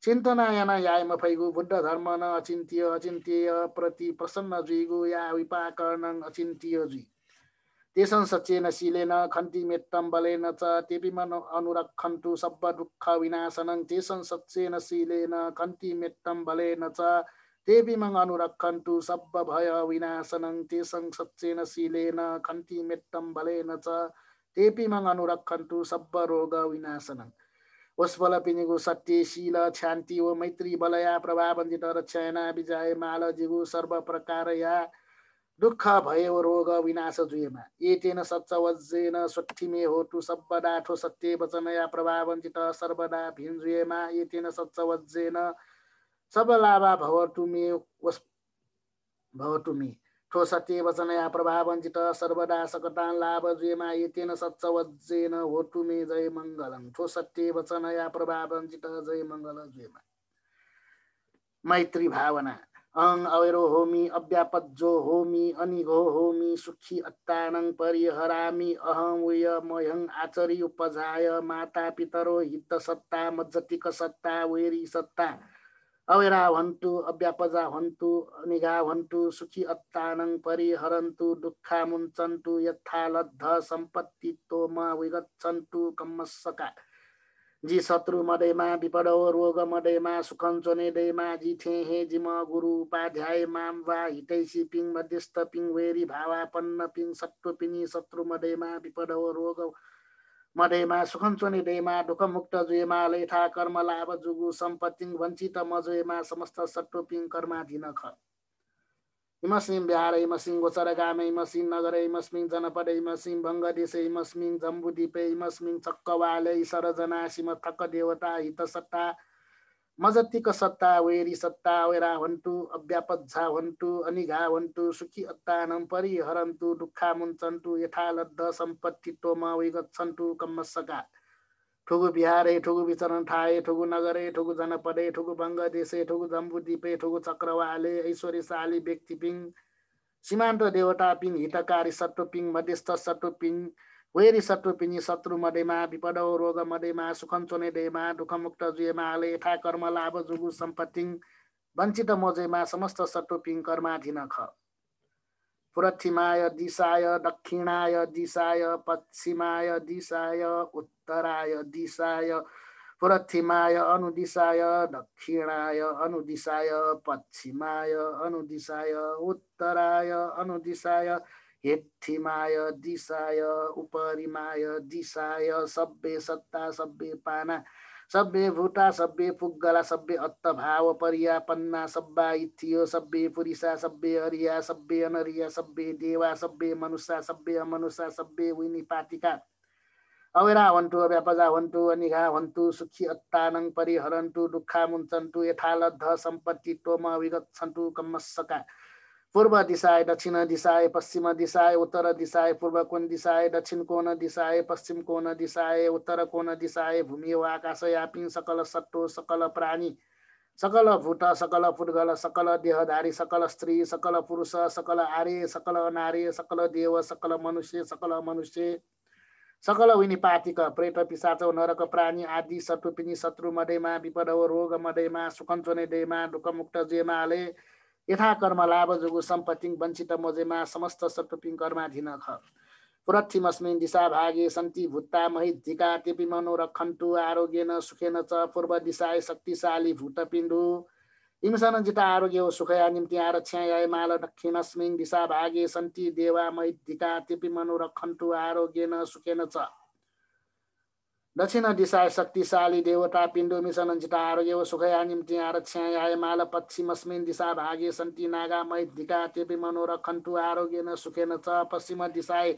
चिन्तनायना यायम फैगु बुद्ध धर्म न अचिन्त्य अचिन्त्य प्रति प्रसन्न जुइगु या विपाकर्णं अचिन्त्य जुइ तेषं सच्चेन शीलेन खन्ति मेत्तं बलेन च तेपि मन अनुरक्षन्तु सब दुःख विनाशनं तेषं सच्चेन शीलेन खन्ति मेत्तं बलेन च तेपि मं अनुरक्षन्तु सब भय विनाशनं तेषं सच्चेन शीलेन खन्ति मेत्तं बलेन च तेपि मं अनुरक्षन्तु सब रोग विनाशनं वस्वल पिनिगु सत्य शील शान्ति वो मैत्री बलया प्रभावन्दित रक्षयना विजय माल जिगु सर्व प्रकारया दुःख भयो रोग विनाश जुएमा एतेन सच्चवज्जेन स्वठिमे होतु सर्वदा ठो सत्य वचनया प्रभावन्दित सर्वदा भिन्जुएमा एतेन सच्चवज्जेन सब लाभा भवतु मे ठो सत्य वचनया प्रभावन्दित सर्वदा सकटान लाभ जुएमा एतेन सच्चवज्जेन होतु मे जय मङ्गलं ठो सत्य वचनया प्रभावन्दित जय मङ्गल जुएमा मैत्री भावना अहं अवैरो होमी अव्यापज्जो होमी अनिघो होमी सुखी अत्तानं परिहरामि अहं उय मह्यं आचरी उपजाय माता पितरो हित सत्ता मज्जतिक सत्ता वैरी सत्ता अवैरा भन्तु अव्यापजा भन्तु अनिघा भन्तु सुखी अत्तानं परिहरन्तु दुःखा मुञ्चन्तु यथा लब्ध सम्पत्ति तोम विगच्छन्तु कम्मस्सका जी शत्रु मदैमा विपदो रोग मदैमा सुखञ्चने दैमा जी ठेहे जिम गुरु उपाध्याय माम वा हितैषी पिङ मध्यस्थ पिङ वेरी भावापन्न पिङ सत्व पिनी शत्रु मदैमा विपदो रोग मडेमा सुखञ्चोनि डेमा दुःखमुक्त जुएमा लेठा कर्म लाभ जुगु सम्पत्तिङ वञ्चित मजुएमा समस्त सट्टोपिङ कर्माधीन ख इमस्मिन् बिहार इमस्मिन् गोचरगामे इमस्मिन् नगरे इमस्मिन् जनपदे इमस्मिन् बङ्गदेशे इमस्मिन् जम्बुद्वीपे इमस्मिन् चक्कवाले सरजना सिमथक्क देवता हितसत्ता मजत्तिक सत्ता वेरी सत्ता वेरा हन्तु अव्यापज्झा हन्तु अनिघा हन्तु सुखी अत्तानं परिहरन्तु दुःखा मुञ्चन्तु यथालब्ध सम्पत्ति तोम विगच्छन्तु कम्मस्सका ठुगु बिहारे ठुगु विचरण ठाए ठुगु नगरे ठुगु जनपदे ठुगु बङ्गदेशे ठुगु जम्बुद्वीपे ठुगु चक्रवाले ऐश्वर्यशाली व्यक्तिपिङ सीमान्त देवता पिङ हितकारी सत्तुपिङ मध्यस्थ सत्तुपिङ वेरी सत्तुपिनी शत्रु मडेमा विपदौ रोग मडेमा सुखञ्चोने डेमा दुःखमुक्त जुएमा लेठा कर्म लाभ जुगु सम्पत्तिङ वञ्चित मोजेमा समस्त सत्तुपिङ कर्माधीन ख पुरथिमाय दिशाय दक्षिणाय दिशाय पश्चिमाय दिशाय उत्तराय दिशाय पुरथिमाय अनुदिशाय दक्षिणाय अनुदिशाय पश्चिमाय अनुदिशाय उत्तराय अनुदिशाय हेठिमाय दिशाय उपरिमाय दिशाय सब्बे सत्ता सब्बे पाना सब्बे भूता सब्बे पुग्गला सब्बे अत्तभाव परिया पन्ना सब्बा इथियो सब्बे पुरिसा सब्बे अरिया सब्बे अनरिया सब्बे देवा सब्बे मनुष्य सब्बे अमनुष्य सब्बे विनिपातिका अवेरा हन्तु अव्यापजा हन्तु अनिघा हन्तु सुखी अत्तानं परिहरन्तु दुःखा मुञ्चन्तु यथालब्ध सम्पत्ति तोम विगच्छन्तु कम्मस्सका पूर्व दिशाय दक्षिण दिशाय पश्चिम दिशाय उत्तर दिशाय पूर्व कोण दिशाय दक्षिण कोण दिशाय पश्चिम कोण दिशाय उत्तर कोण दिशाय भूमि व आकाशयापी सकल सट्टो सकल प्राणी सकल भूत सकल पुद्गल सकल देहधारी सकल स्त्री सकल पुरुष सकल आर्य सकल अनार्य सकल देव सकल मनुष्य सकल विनिपातिक प्रेत पिशाच नरक प्राणी आदि सटुपिनी शत्रु मडेमा विपद रोग मडेमा सुखञ्चोने डेमा दुःखमुक्त जेमाले यथा कर्म लाभ जुगु सम्पत्तिङ वञ्चित मोजेमा समस्त सटुपिङ कर्माधीन ख पुरथिमस्मिन् दिशा भागे सन्ति भूता महिद्धिका तेपि मनोरक्षन्तु आरोग्येन सुखेन च पूर्व दिशाय शक्तिशाली भूतपिण्डु हिंसनजित आरोग्य सुखया निम्ति आरक्षाय माल दक्षिणस्मिन् दिशा भागे सन्ति देवा महिद्धिका तेपि मनोरक्षन्तु आरोग्येन सुखेन च दक्षिण दिशाय शक्तिशाली देवता पिण्डो मिशनञ्चित आरोग्य सुखया निम्ति आरक्षाय माल पश्चिमस्मिन् दिशा भागे सन्ति नागा महिद्धिका तेपि मनोरक्षन्तु आरोग्येन सुखेन च पश्चिम दिशाय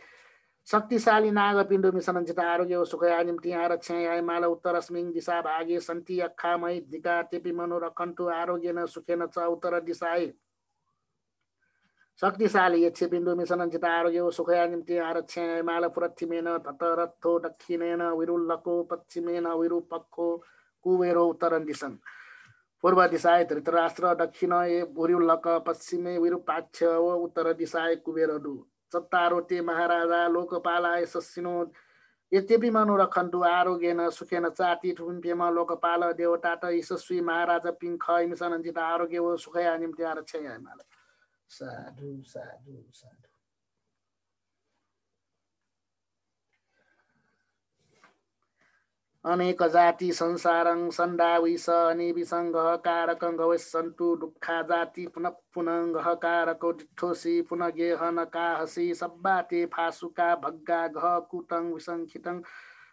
शक्तिशाली नाग पिण्डो मिशनञ्चित आरोग्य सुखया निम्ति आरक्षाय माल उत्तरस्मिन् दिशा भागे सन्ति अक्खा महिद्धिका तेपि मनोरक्षन्तु आरोग्येन सुखेन च उत्तर दिशाय शक्तिशाली यक्षपिण्डो मिशनञ्चित आरोग्य सुखया निम्ति आरक्षाय माल पुरथिमेन ततरथो दक्षिणेन विरुल्लको पश्चिमेन विरूपक्खो कुबेरो उत्तर दिशन् पूर्व दिशाय धृतराष्ट्र दक्षिण विरुल्लक पश्चिमे विरूपाक्ष उत्तर दिशाय कुबेरडु चत्तारो ते महाराजा लोकपालाय सस्सिनो यद्यपि मनोरक्षन्तु आरोग्येन सुखेन चाति ठुम्पेमा लोकपाल देवता त यशस्वी महाराजा पिङ्ख मिशनञ्चित आरोग्य सुखया निम्ति आरक्षाय माल साधु साधु साधु अनेक जाति संसारं सन्दाविस अनिविसङ्गः कारकं गवेशन्तु दुःखा जाति पुनः पुनः कारको दिठोसी पुनः गेहन काहसी सब्बाते फासुका भग्गा घ कुटं विसङ्खितं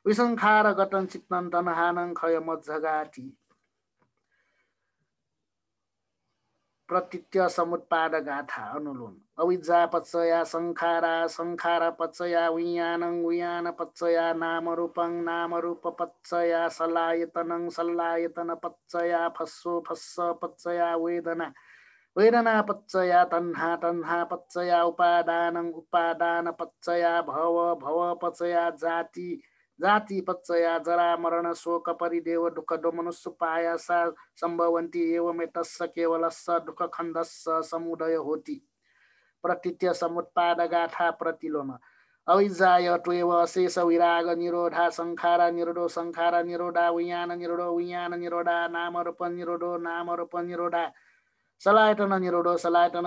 विसङ्खार गतं चित्तं तनहानं खय मज्जगाति प्रतीत्य समुत्पाद गाथा अनुलोम अविद्या पच्चया संखारा संखारा पच्चया विज्ञानं विज्ञान पच्चया नाम रूप पच्चया सलायतनं सलायतन पच्चया फस्सो फस्स पच्चया वेदना वेदना पच्चया तन्हा तन्हा पच्चया उपादानं उपादान पच्चया भव भव पच्चया जाति जाति पच्चया जरा मरण शोक परिदेव दुःख दोमनुस्सु पायासा सम्भवन्ति एवमेतस्य केवलस्य दुःख खण्डस्य समुदय होति प्रतीत्य समुत्पाद गाथा प्रतिलोम अविद्याय त्वेव अशेष विराग निरोधा संखारा निरोधो संखारा निरोधा विज्ञान निरोधा नाम रूप निरोधा सलायतन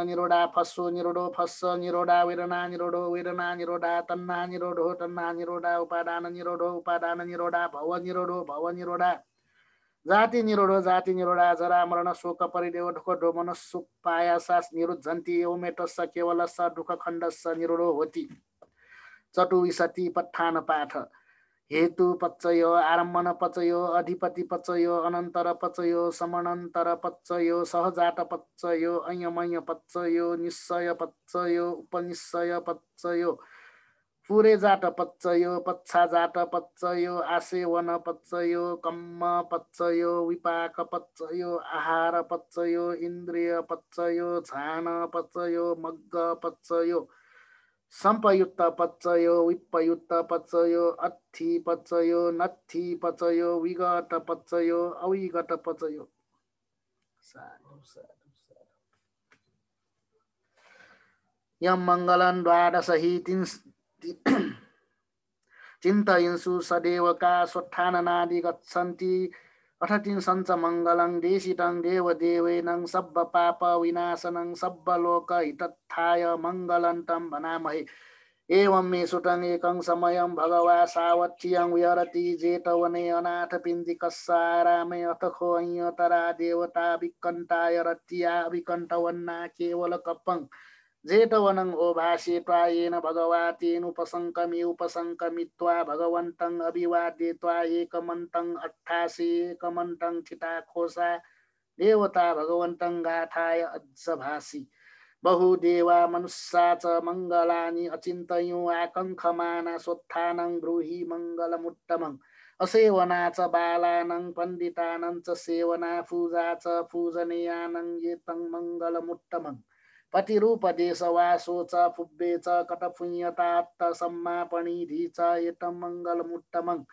निरोधा फस्सो निरोधा वेदना निरोधा तन्ना निरोधा उपादान निरोधा भव निरोधा जाति निरोधा जरा मरण शोक परिदेव दुःख दोमनस्सु पायासास निरुद्धन्ति एवमेतस्य केवलस्य दुःख खण्डस्य निरोधो होति चतुर्विंशति पठान पाठ हेतु पच्चयो आरम्भन पच्चयो अधिपति पच्चयो अनन्तर पच्चयो समनन्तर पच्चयो सहजात पच्चयो अयमय पच्चयो निश्चय पच्चयो उपनिश्चय पच्चयो पुरे जाट पच्चयो पच्छा जाट पच्चयो आसेवन पच्चयो कम्म पच्चयो विपाक पच्चयो आहार पच्चयो इन्द्रिय पच्चयो झान पच्चयो मग्ग पच्चयो सम्पयुक्त पच्चयो विपयुक्त पच्चयो अत्थि पच्चयो नत्थि पच्चयो विगत पच्चयो अविगत पच्चयो साधु साधु साधु यम मङ्गलं द्वादशहि चिन्तयन्सु सदेवका स्वत्थाननादि गच्छन्ति अठतिं सञ्च मङ्गलं देशितं देवदेवैनं सब्ब पाप विनाशनं सब्ब लोक हितत्थाय मङ्गलं तं भनामहे एवं मे सुतं एकं समयं भगवा सावच्छियं विहरति जेतवने अनाथ पिण्डिकस्सारामे अथखो अय्यतरा देवता विकण्ठाय रत्या विकण्ठवन्ना केवल कपं जेतवनं ओभाषे त्वायेन भगवा तेनुपसङ्कमि उपसङ्कमित्वा भगवन्तं अभिवाद्यत्वा एकमन्तं अट्ठासि एकमन्तं चिताखोसा देवता भगवन्तं गाथाय अज्जभासि बहुदेवा मनुष्या च मङ्गलानि अचिन्तयो आकङ्खमाना स्वत्थानं ब्रूहि मङ्गलमुत्तमम् असेवना च बालानं पण्डितानं च सेवना पूजा च पूजनीयानं एतं मङ्गलमुत्तमम् पतिरूपदेशवासो च पुब्बे च कटपुण्यतात्त सम्मापणिधि च एतं मङ्गलमुत्तमम्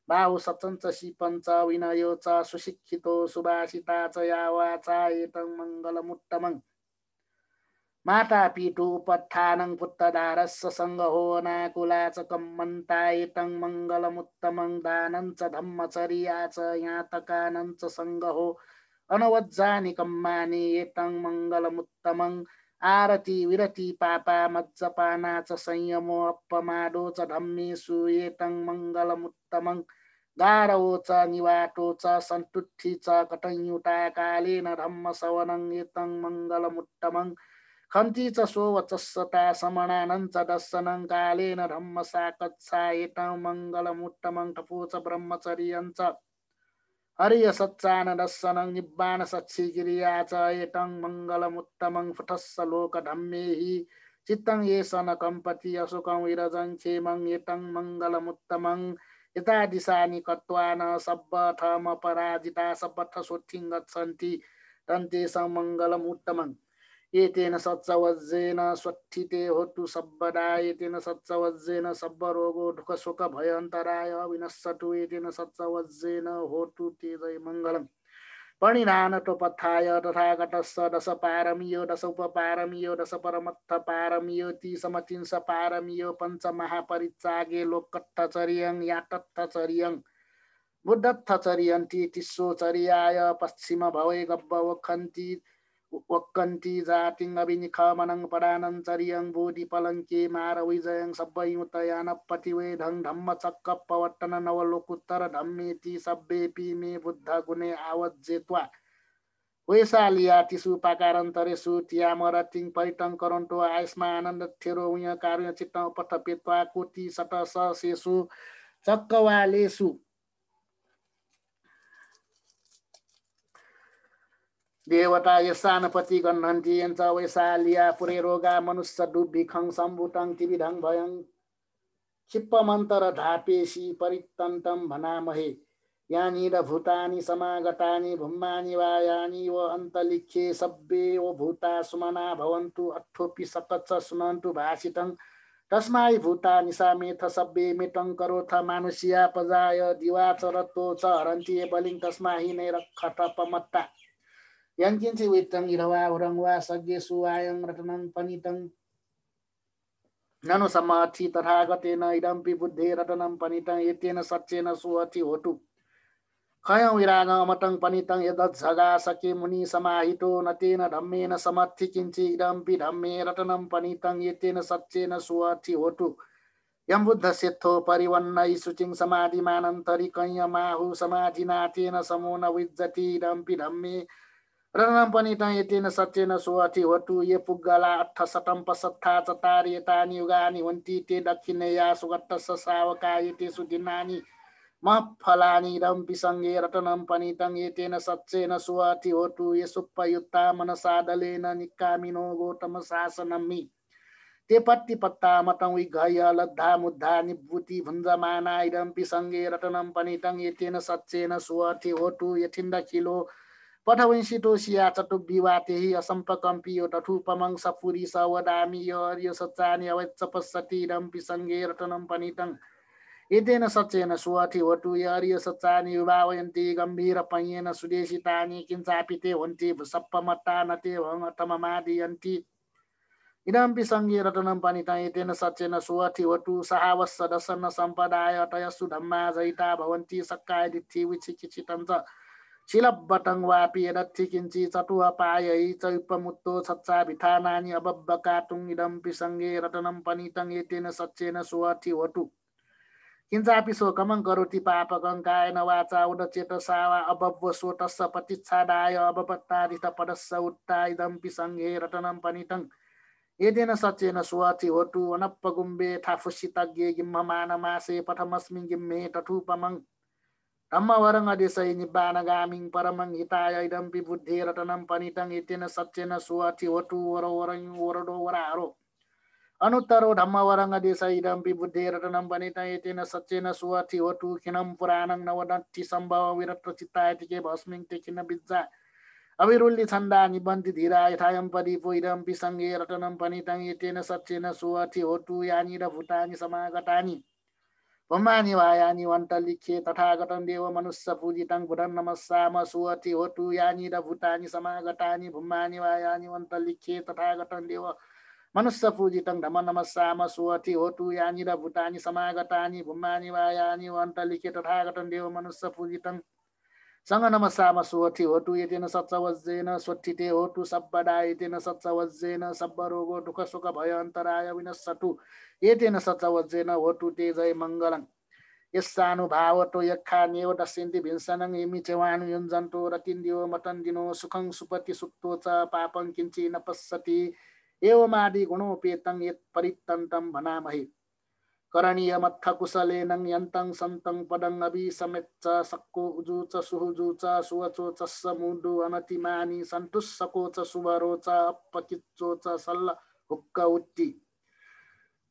बाहु सचञ्च शिपञ्च विनयो च सुशिक्षितो सुभाषिता च यावा च एतं मङ्गलमुत्तमम् माता पितु उपत्थानं पुत्रदारस्य सङ्गहो नाकुला च कम्मन्ता एतं मङ्गलमुत्तमं दानं च धम्मचर्या च यातकानं च सङ्गहो अनवज्जानि कम्मानि एतं मङ्गलमुत्तमं आरति विरति पापा मज्जपाना च संयमो अपमादो च धम्मेषु एतं मङ्गलमुत्तमं गारवो च निवातो च सन्तुष्टि च कटयुता कालेन धम्मसवनं एतं मङ्गलमुत्तमं खन्ति च सोवचस्सता समणानं च दर्शनं कालेन धम्मसाकच्छा एतं मङ्गलमुत्तमं तपो च ब्रह्मचर्यं च हरिय सच्चान दर्शनं निब्बान सच्चिगिरिया च एतं मङ्गलमुत्तमं फुटस्स लोक धम्मेहि चित्तं येष न कम्पति अशोकं विरजं क्षेमं एतं मङ्गलमुत्तमं यथा दिशानि कत्वा न सब्बथमपराजिता सब्बथ सोत्थिं गच्छन्ति तन्तेषां मङ्गलमुत्तमम् एतेन सच्चवज्जेन स्वत्थिते होतु सब्बदा एतेन सच्चवज्जेन सब्बरोगो दुःखशोक भयन्तराय विनश्यतु एतेन सच्चवज्जेन होतु तेजय मङ्गलम् परिणानतोपथाय तथागतस्य दश पारमियो दश उपपारमियो दश परमत्थ पारमियो तिसमतिंस पारमियो पञ्चमहापरित्यागे लोकत्थचर्यं यातत्थचर्यं बुद्धत्थचर्यन्ति तिस्सोचर्याय पश्चिम भवे गब्बवखन्ति वक्कन्ति जातिं अभिनिखमनं पदानं चर्यं बोधिपलङ्के मारविजयं सब्बयुतयान पतिवेदं धम्मचक्कपवर्तन नवलोकुत्तर धम्मेति सब्बेपि मे बुद्ध गुणे आवज्जेत्वा वैशालियातिषु पाकारान्तरेषु त्यामरतिं परितं करोन्तो आयुष्मानन्दथेरो उय कार्य चित्तं पठपेत्वा कोटि शतशेषु चक्कवालेषु देवता यशानपति गन्धन्ति यञ्च वैशाल्या पुरे रोगा मनुष्य दुर्भिखं सम्भूतं त्रिविधं भयं क्षिप्पमन्तर धापेशी परितन्तं भनामहे यानि भूतानि समागतानि भुम्मानि वा यानि वो अन्तलिख्ये सब्बे वो भूता सुमना भवन्तु अट्ठोपि सकच्च सुनन्तु भाषितं तस्मै भूतानि सामेथ सब्बे मितं करोथ मानुष्या पजाय दिवाचरतो च हरन्ति बलिं तस्माहि नैरक्षतपमत्ता यङ्किञ्चि वित्तं इरवा उरङ्वा सज्ञेषु आयं रत्नं पनितं ननु समाथि तथागतेन इदम्पि बुद्धे रत्नं पनितं एतेन सच्चेन सुअति होतु खयं विरागमतं पनितं यदज्झगा सके मुनि समाहितो न तेन धम्मेन समर्थि किञ्चि इदम्पि धम्मे रत्नं पनितं एतेन सच्चेन सुअति होतु यं बुद्धसेत्थो परिवन्नै शुचिं समाधिमानन्तरि कयमाहु समाधिना तेन समो न विज्जति इदम्पि धम्मे रटनं पनितं एतेन सत्येन सुअति होतु ये पुग्गला अट्ठ सटं पसत्था चतारि एतानि युगानि हन्ति ते दक्षिणेया सुगत्तस्य सावका एतेषु दिनानि महफलानि इदं विसङ्गे रटनं पनितं एतेन सत्येन सुअति होतु ये सुप्पयुक्ता मनसा दलेन निक्कामिनो गौतमशासनमि ते पत्ति पत्ता मतं विघ्य लद्धा मुद्धा निभूति भुञ्जमाना इदं विसङ्गे रटनं पनितं एतेन सत्येन सुअति होतु यथिन्दखिलो पठवंशितो सिया चतुर्विवातेहि असम्पकम्पियो तथुपमं सपुरी सवदामि यो सच्चानि अवच्च पश्यति इदं विसङ्गे रटनं पनितं एतेन सच्चेन सुअति होतु यर्य सच्चानि विभावयन्ति गम्भीरपयेन सुदेशितानि किञ्चापि ते हन्ति सप्पमत्ता न ते भङ्गतममादीयन्ति इदं विसङ्गे रटनं पनितं एतेन सच्चेन सुअति होतु सहावस्स दशन्न सम्पदाय तयस्सु धम्मा जयिता भवन्ति सक्काय दित्थि विचिकिचितं च शिलब्बटं वापि यदत्थि किञ्चि चतुःपायै च विप्रमुक्तो सच्चा विधानानि अबब्बकातुम् इदं विसङ्गे रटनं पनितं एतेन सच्चेन सुअति होतु किञ्चापि शोकमं करोति पापकं कायेन वाचा उदचेतसा वा अबभ्वसो तस्य प्रतिच्छादाय अबपत्तादितपदस्य उत्ता इदं विसङ्गे रटनं पनितं एतेन सच्चेन सुअति होतु अनप्पगुम्बे थाफुसितज्ञे गिम्हमानमासे पथमस्मिन् गिम्हे तथुपमं धम्मवरं अदेशै निब्बानगामिं परमं हिताय इदं विबुद्धे रटनं पनितं एतेन सच्चेन सुअति होतु वरवरं वरदो वरारो अनुत्तरो धम्मवरं अदेशै इदं विबुद्धे रटनं पनितं एतेन सच्चेन सुअति होतु खिनं पुराणं नवदत्ति सम्भवं विरत्रचित्तायतिके भस्मिं ते खिन्न बिज्जा अविरुल्लि छन्दा निबन्ति धीरा यथायं पदीपो इदं विसङ्गे रटनं पनितं एतेन सच्चेन सुअति होतु यानि र भूतानि समागतानि ब्रह्मानि वायानि वन्तलिख्ये तथागतं देव मनुष्य पूजितं बुधं नमस्साम सुअति होतु यानि र भूतानि समागतानि ब्रह्मानि वायानि वन्तलिख्ये तथागतं देव मनुष्य पूजितं धम नमस्साम सुअति होतु यानि र भूतानि समागतानि ब्रह्मानि वायानि वन्तलिख्ये तथागतं देव मनुष्य पूजितं संग नमस्साम सुअति होतु एतेन सच्चवज्जेन स्वत्थिते होतु सब्बदा एतेन सच्चवज्जेन सब्बरोगो दुःख सुख भय अन्तराय विनश्यतु एतेन सच्चवज्जेन होतु ते जय मङ्गलं यस्सानुभावतो यक्खा नेव दस्यन्ति भिन्सनं इमि चवानु युञ्जन्तो रतिन्दियो मतन्दिनो सुखं सुपति सुप्तो च पापं किञ्चि न पश्यति एवमादि गुणोपेतं यत् परितन्तं भनामहे करणीयमत्थ कुशलेन यन्तं सन्तं पदं अभिसमेच्च सक्को उजु च सुहुजु च सुवचो च मुडु अनतिमानि सन्तुष्को च सुवरो च अपकिच्चो च सल्ल हुक्क उच्चि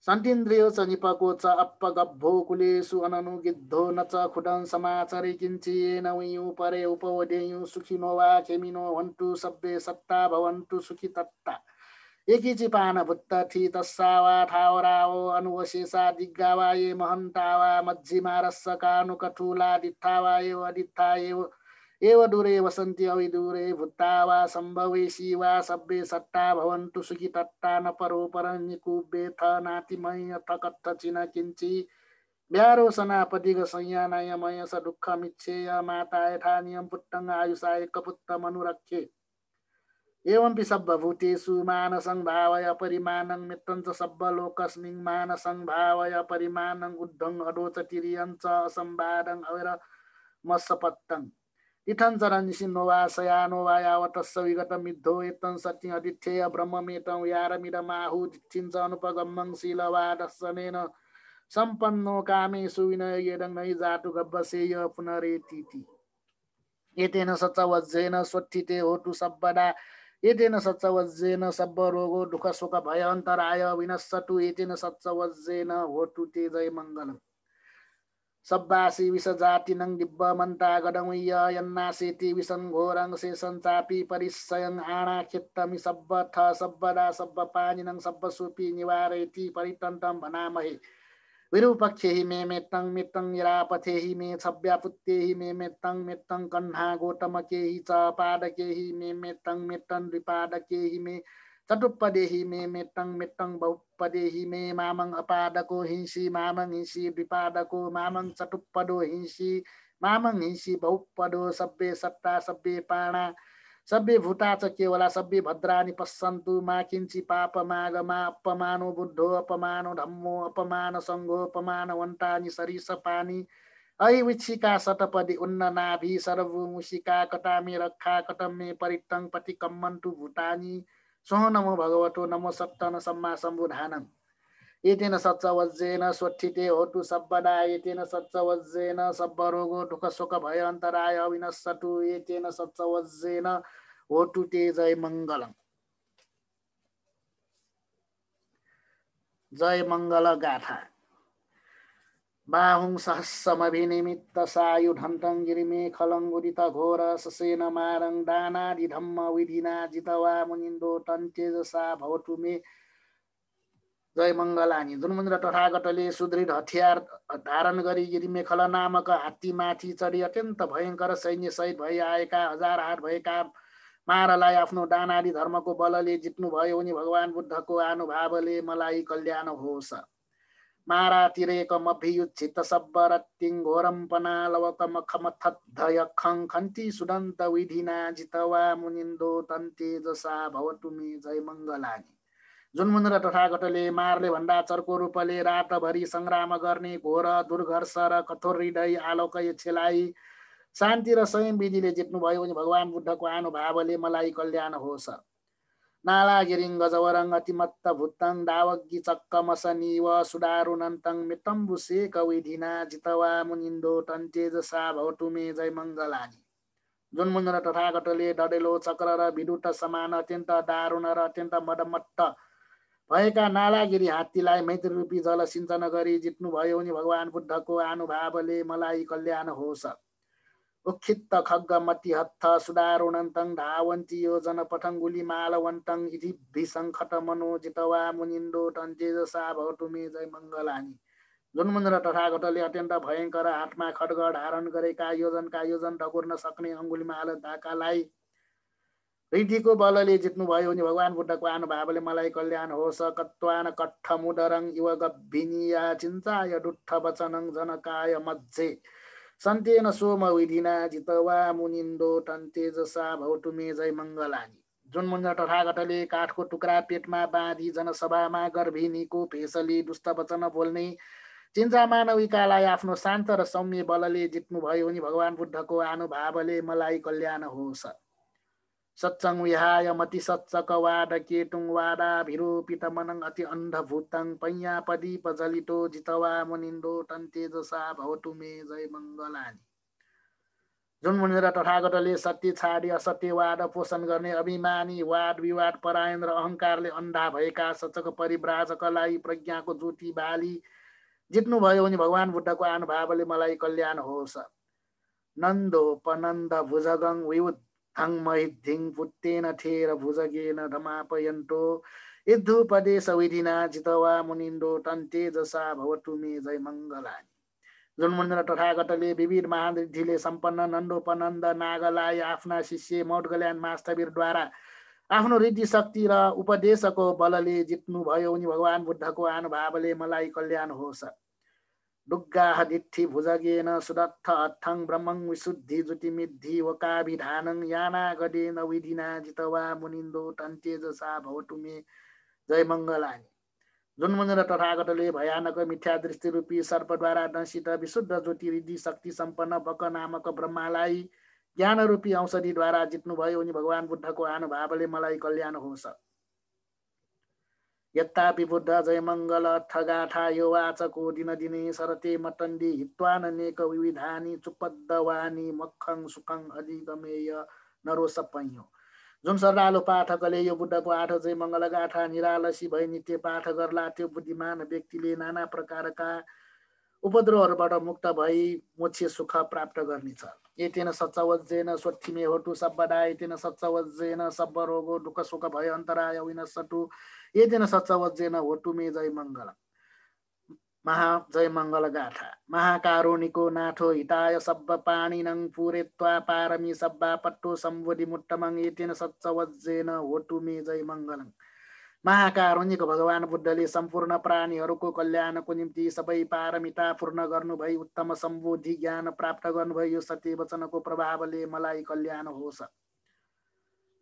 सन्तीन्द्रियो च निपको च अपगभ्भो कुलेषु अननुगिद्धो न च खुडं समाचरे किञ्चियेन उयु परे उपवदेयु सुखिनो वा खेमिनो हन्तु सब्बे सत्ता भवन्तु सुखि तत्ता एकीची पान भुत्तथि तस्सावा ठावरावो अनुवशेषा दिग्गावा ये महन्तावा मज्जिमारस्य कानुकठुला दित्थावा एव अदित्था एव दूरे वसन्ति अविदूरे भूत्तावा सम्भवेशी वा सब्बे सत्ता भवन्तु सुखि तत्ता न परो परन्निकुब्बेथ नातिमय अथ कत्थचिन किञ्चि ब्यारो सनापतिग संयानयमय स दुःखमिच्छेय माता यथा नियम पुत्तं आयुषा एकपुत्तमनुरक्षे एवं सब्बभूतेषु मानसं भावय परिमाणं मित्रं च सब्बलोकस्मिन् मानसं भावय परिमाणं उद्धं अडोचतिरियं च असंवादं अविरमस्सपत्तं इथं चरन्सिनो वा शयानो वा यावतस्य विगतमिद्धो एतं सत्यं अदित्येय ब्रह्ममेतं यारमिदमाहुदित्यं च अनुपगमं शीलवादस्सनेन सम्पन्नो कामेषु विनयेदं नहि जातु गब्बसेय पुनरेतीति एतेन सच्चवज्जेन स्वत्थिते होतु सब्बदा एतेन सच्चवज्जेन सब्बरोगो दुःख सुख भय अन्तराय विनश्यतु एतेन सच्चवज्जेन होतु ते जय मङ्गलम् सब्बासी विषजातिनं दिब्बमन्ता गदमुय्य यन्नासेति विसङ्घोरं शेषञ्चापि परिसयं आणाख्यत्तमि सब्बथ सब्बदा सब्बपानिनं सब्बसूपि निवारयति परितन्तं भनामहे विरूपक्षे हि मे मेत्तं मित्तं निरापथे हि मे छव्यापुत्ते हि मे मेत्तं मित्तं कह्ना गोतमके हि च पादके हि मे मेत्तं मित्तं द्विपादके हि मे चतुष्पदे हि मे मेत्तं मित्तं बहुपदे हि मे मामं अपादको हिंसि मामं हिंसि द्विपादको मामं चतुष्पदो हिंसि मामं हिंसि बहुपदो सब्बे सत्ता सब्बे पाणा सब्बे भूता च केवला सब्बे भद्राणि पश्यन्तु मा किञ्चि पापमागमा अपमानो बुद्धो अपमानो धम्मो अपमान संघो अपमानवन्तानि सरिसपानि ऐ विच्छिका सतपदि उन्न नाभि सर्वु मुसिका कटामे रक्षा कटम्मे परिट्टङ पति कम्मन्तु भूटानी सोह नमो भगवतो नमो सप्तन सम्मा सम्बुधानम् एतेन सच्च वज्रेन स्वठिते होतु सब्बदा एतेन सच्च वज्रेन सब्ब रोगो दुःख शोक भय अन्तराय विनश्यतु एतेन सच्च वज्रेन होतु ते जय मङ्गलम्। जय मङ्गल गाथा। बाहुं सहस्रमभिनिमित्त सायुधन्तं गिरिमेखलं उदित घोर ससेन मारं दानादि धम्म विधिना जितवा मुनिन्दो तन्तेजसा भवतु मे जय मङ्गलानी। जुनमुन्द्र तथागतले सुदृढ हथियार धारण गरी गिरिमेखल नामक हात्तीमाथि चढी अत्यन्त भयङ्कर सैन्य सहित भई आएका हजार हात भएका मारलाई आफ्नो दानादि धर्मको बलले जित्नुभयो उनी भगवान बुद्धको अनुभावले मलाई कल्याण होस्। मारातिरेकमभियुच्छित सब्बरत्तिं घोरं पनालवकमखमथद्धयखं खन्ति सुदन्त विधिना जितवा मुनिन्दो तन्तेजसा भवतु मे जय मङ्गलानी। जुनमुन्द्र तथागतले मारले भन्दा चर्को रूपले रातभरि सङ्ग्राम गर्ने घोर दुर्घर्ष र कठोर हृदय आलोकय छेलाई शान्ति र स्वयं विधिले जित्नुभयो उनी भगवान बुद्धको अनुभावले मलाई कल्याण होस्। नालागिरिङ गजवरङ अतिमत्त भुत्तं दावग्गी चक्कमसनिव सुदारुनन्तं मितम्बुसेक विधिना जितवा मुनिन्दो तन्तेजसा भवतु मे जय मङ्गलानी। जुनमुन्द्र तथागतले डडेलो चक्र र विदुत समान अत्यन्त दारुण र अत्यन्त मदमत्त भएका नालागिरी हात्तीलाई मैत्री रूपी जल सिञ्चन गरी जित्नुभयो उनी भगवान बुद्धको अनुभावले मलाई कल्याण होस्। उक्षिप्त खड्ग मतिहत्थ सुदारुणन्तं धावन्ति योजन पठङ्गुली मालवन्तं इति भिसङ्खट मनो जितवा मुनिन्दो तन्तेजसा भवतु मे जय मङ्गलानी। जुनमुन्द्र तथागतले अत्यन्त भयङ्कर हातमा खड्ग धारण गरेका योजन ढकुर्न सक्ने अङ्गुलीमाल धाकालाई रीतिको बलले जित्नुभयो उनी भगवान बुद्धको अनुभावले मलाई कल्याण होस्। कत्वान कट्ठ मुदरङ इव गभिनिया चिन्चाय दुट्ठ वचनं जनकाय मज्जे सन्तेन सोम विधिना जितवा मुनिन्दो तन्तेजसा भवतु मे जय मङ्गलानी। जुनमुन्द्र तथागतले काठको टुक्रा पेटमा बाँधी जनसभामा गर्भिणीको भेषले दुष्ट वचन बोल्ने चिन्चा मानविकालाई आफ्नो शान्त र सौम्य बलले जित्नुभयो उनी भगवान बुद्धको अनुभावले मलाई कल्याण होस्। सत्सङ विहाय मति सत्सक वाद केटुङ वादा भिरूपित मनङ अति अन्धभूतं पैयापदी पजलितो जितवा मुनिन्दो तन्तेजसा भवतु मे जय मङ्गलानी। जुनमुन्द्र तथागतले सत्य छाडी असत्यवाद पोषण गर्ने अभिमानी वाद विवाद परायण र अहङ्कारले अन्धा भएका सचक परिव्राजकलाई प्रज्ञाको ज्योति बाली जित्नुभयो उनी भगवान बुद्धको अनुभावले मलाई कल्याण होस्। नन्दोपनन्द भुजगङ विउद्धङ महिद्धिङ पुत्तेन थेर भुजगेन धमापयन्तो इद्धुपदेश विधिना जितवा मुनिन्दो तन्तेजसा भवतु मे जय मङ्गलानी। जुनमुन्द्र तथागतले विविध महारिद्धिले सम्पन्न नन्दोपनन्द नागलाई आफ्ना शिष्य मौदगल्याण मास्थविरद्वारा आफ्नो रिद्धि शक्ति र उपदेशको बलले जित्नुभयो उनी भगवान बुद्धको अनुभावले मलाई कल्याण होस्। डुग्गाह दिट्ठी भुजगेन सुदत्थ अर्थङ ब्रह्मङ विशुद्धि ज्योतिमिद्धि वकाभिधानं यानागदेन विधिना जितवा मुनिन्दो तन्तेजसा भवतु मे जय मङ्गलानी। जुनमुन्द्र तथागतले भयानक मिथ्या दृष्टि रूपी सर्पद्वारा दंशित विशुद्ध ज्योति रिद्धि शक्ति सम्पन्न बक नामक ब्रह्मालाई ज्ञान रूपी औषधिद्वारा जित्नुभयो उनी भगवान बुद्धको अनुभावले मलाई कल्याण होस्। यत्तापि बुद्ध जय मङ्गल ठगाठा यो वाचको दिन दिने सरते मतन्दी हित्वाननेक विविधानि चुपद्दवानी मक्खङ सुखङ अधिगमेय नरोसपैयो। जुन श्रद्धालु पाठकले यो बुद्धको 8 जय मङ्गल गाथा निरालसी भई नित्य पाठ गर्ला त्यो बुद्धिमान व्यक्तिले नाना प्रकारका उपद्रवहरूबाट मुक्त भई मोक्ष सुख प्राप्त गर्नेछ। एतेन सच्चवज्रेन स्वच्छिमे होतु सब्बदा एतेन सच्चवज्रेन सब्ब रोगो दुःख सुख भय अन्तराय विनश्यतु एतेन सच्चवज्रेन होतु मे जय मङ्गल। जय मङ्गल गाथा। महाकारुणिको नाथो हिताय सब्ब पाणिनं पूरेत्वा पारमी सब्बा पट्टो सम्बोधि मुट्टमं एतेन सच्चवज्रेन होतु मे जय मङ्गलम्। महाकारुणिक भगवान बुद्धले सम्पूर्ण प्राणीहरूको कल्याणको निम्ति सबै पारमिता पूर्ण गर्नुभई उत्तम सम्बोधि ज्ञान प्राप्त गर्नुभयो। सत्य वचनको प्रभावले मलाई कल्याण होस्।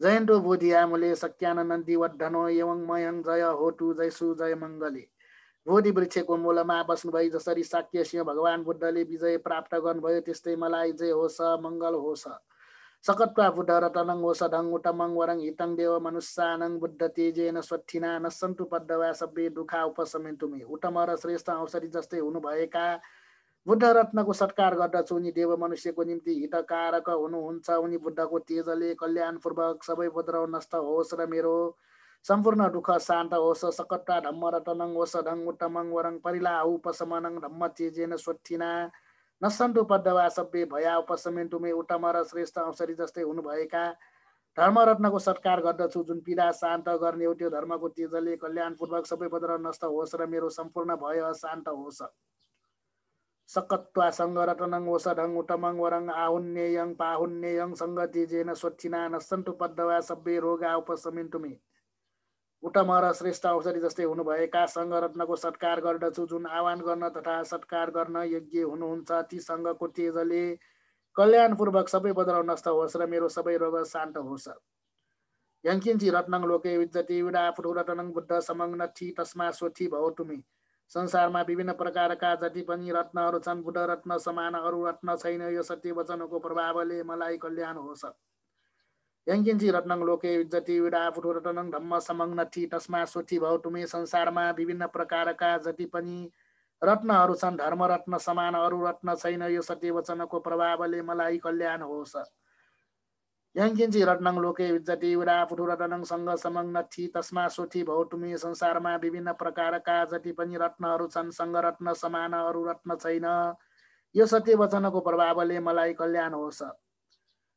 जयन्तो बोधियामुले सक्यानन्दी वद्धनो एवं मयं जय होतु जयसु जय मङ्गले। बोधि वृक्षको मूलमा बस्नुभई जसरी शाक्य सिंह भगवान बुद्धले विजय प्राप्त गर्नुभयो त्यस्तै मलाई जय होस् मङ्गल होस्। सकत्वा बुद्ध रतनं होस् ढङ उटमङ वरङ हितङ देव मनुष्यानङ बुद्ध तेजेन स्वठिना नसन्तु पद्दवा सबै दुखा उपशमिन्तु मे। उत्तम र श्रेष्ठ औषधि जस्तै हुनुभएका बुद्ध रत्नको सत्कार गर्दछु। उनी देव मनुष्यको निम्ति हितकारक हुनुहुन्छ। उनी बुद्धको तेजले कल्याणपूर्वक सबै उपद्रव नष्ट होस् र मेरो सम्पूर्ण दुःख शान्त होस्। सकट्टा धम्म रतनं होस् ढङ उत्तमङ वरङ परिलाहु उपशमनं धम्म तेजेन स्वठिना नसन्तु पद्दवा सबै भया उपशमिन्तु मे। उत्तम र श्रेष्ठ औषधि जस्तै हुनुभएका धर्मरत्नको सत्कार गर्दछु। जुन पीडा शान्त गर्ने हो त्यो धर्मको तेजले कल्याणपूर्वक सबै उपद्रव नष्ट होस् र मेरो सम्पूर्ण भय शान्त होस्। सकत्वा सङ्गरतनं वसढं उत्तमं वरं आहुन्नेयं पाहुन्नेयं सङ्गतिजेन स्वच्छिना नसन्तु पद्दवा सबै रोगा उपशमिन्तु मे। उत्तम र श्रेष्ठ औषधि जस्तै हुनुभएका सङ्गरत्नको सत्कार गर्दछु। जुन आह्वान गर्न तथा सत्कार गर्न योग्य हुनुहुन्छ ती सङ्घको तेजले कल्याणपूर्वक सबै उपद्रव नष्ट होस् र मेरो सबै रोग शान्त होस्। यङ्किन्ची रत्नं लोके विद्यते विडा फुटुरतनं बुद्ध समङ नथि तस्मा सोथि भवतु मे। संसारमा विभिन्न प्रकारका जति पनि रत्नहरू छन् बुद्ध रत्न समान अरू रत्न छैन। यो सत्य वचनको प्रभावले मलाई कल्याण होस्। यङ्किन्ची रत्नं लोके विद्यते विडा फुटुरतनं धम्म समङ नथि तस्मा सोथि भवतु मे। संसारमा विभिन्न प्रकारका जति पनि रत्नहरू छन् धर्म रत्न समान अरू रत्न छैन। यो सत्य वचनको प्रभावले मलाई कल्याण होस्। यङ्किन्ची रत्नं लोके विद्यते विडा फुटुरतनं सङ्ग समङ नथि तस्मा सोथि भवतु मे। संसारमा विभिन्न प्रकारका जति पनि रत्नहरू छन् सङ्ग रत्न समान अरू रत्न छैन। यो सत्य वचनको प्रभावले मलाई कल्याण होस्।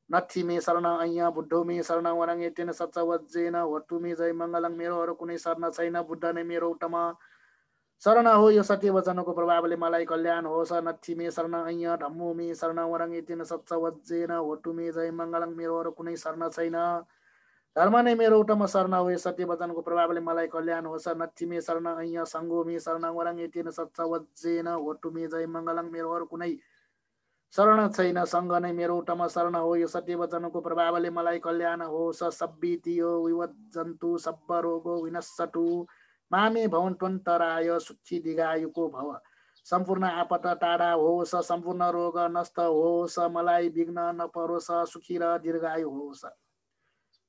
नथि मे शरण ऐय बुद्धो मे शरण वरङ एतेन सच्च वज्जेन होतु मे जय मङ्गलङ। मेरो अरू कुनै शरण छैन बुद्ध नै मेरो उत्तम शरण हो। यो सत्य वचनको प्रभावले मलाई कल्याण होस्। नथि मे शरण ऐय धम्मो मे शरण वरङ एतेन सच्च वज्जेन होतु मे जय मङ्गलङ। मेरो अरू कुनै शरण छैन धर्म नै मेरो उत्तम शरण हो। यो सत्य वचनको प्रभावले मलाई कल्याण होस्। नथि मे शरण ऐय सङ्गो मे शरण वरङ एतेन सच्च वज्जेन होतु मे जय मङ्गलङ। मेरो अरू कुनै शरण छैन सङ्ग नै मेरो उत्तम शरण हो। यो सत्य वचनको प्रभावले मलाई कल्याण होस्। सब्बितियो विवज्जन्तु सब्ब रोगो विनश्यतु मामे भवन्त्वन्तराय सुखी दीर्घायुको भव। सम्पूर्ण आपत टाढा होस् सम्पूर्ण रोग नष्ट होस् मलाई विघ्न नपरोस् सुखी र दीर्घायु होस्।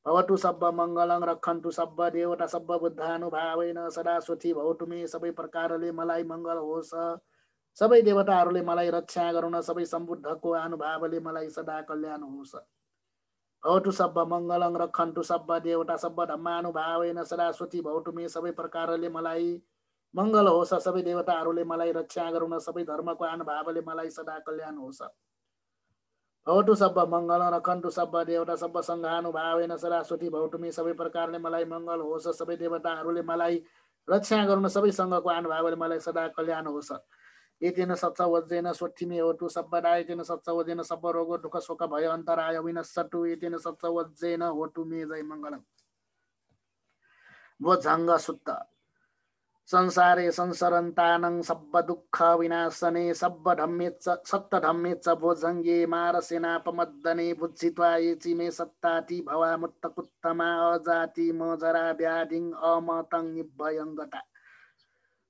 भवतु सब्ब मङ्गलङ रक्षन्तु सब्ब देवता सब्ब बुद्धानुभावेन सदा सुखी भवतु मे। सबै प्रकारले मलाई मङ्गल होस्। सबै देवताहरूले मलाई रक्षा गरून्। सबै सम्बुद्धको अनुभावले मलाई सदा कल्याण होस्। भवतु सब्ब मङ्गलङ रक्षन्तु सब्ब देवता सब्ब धम्मानुभावेन सदा सुखी भवतु मे। सबै प्रकारले मलाई मङ्गल होस्। सबै देवताहरूले मलाई रक्षा गरून्। सबै धर्मको अनुभावले मलाई सदा कल्याण होस्। भवतु सब्ब मङ्गलङ रक्षन्तु सब्ब देवता सब्ब सङ्घानुभावेन सदा सुखी भवतु मे। सबै प्रकारले मलाई मङ्गल होस्। सबै देवताहरूले मलाई रक्षा गरून्। सबै सङ्घको अनुभावले मलाई सदा कल्याण होस्। एतेन सच्च वज्जेन स्वठि मे होतु सब्बदा एतेन सच्च वज्जेन सब्ब रोग दुःख शोक भय अन्तराय विनश्यतु एतेन सच्च वज्जेन होतु मे जय मङ्गलम्। बोझङ्ग सुत्त संसारे संसरन्तानं सब्ब दुःख विनाशने सब्ब धम्मेच्च सत्त धम्मेच्च भोजङ्गे मारसेनापमद्दने बुझित्वा एचि मे सत्ताति भवा मुत्तकुत्तमा अजाति म जरा व्याधिङ अमतङ निभयङ्गता।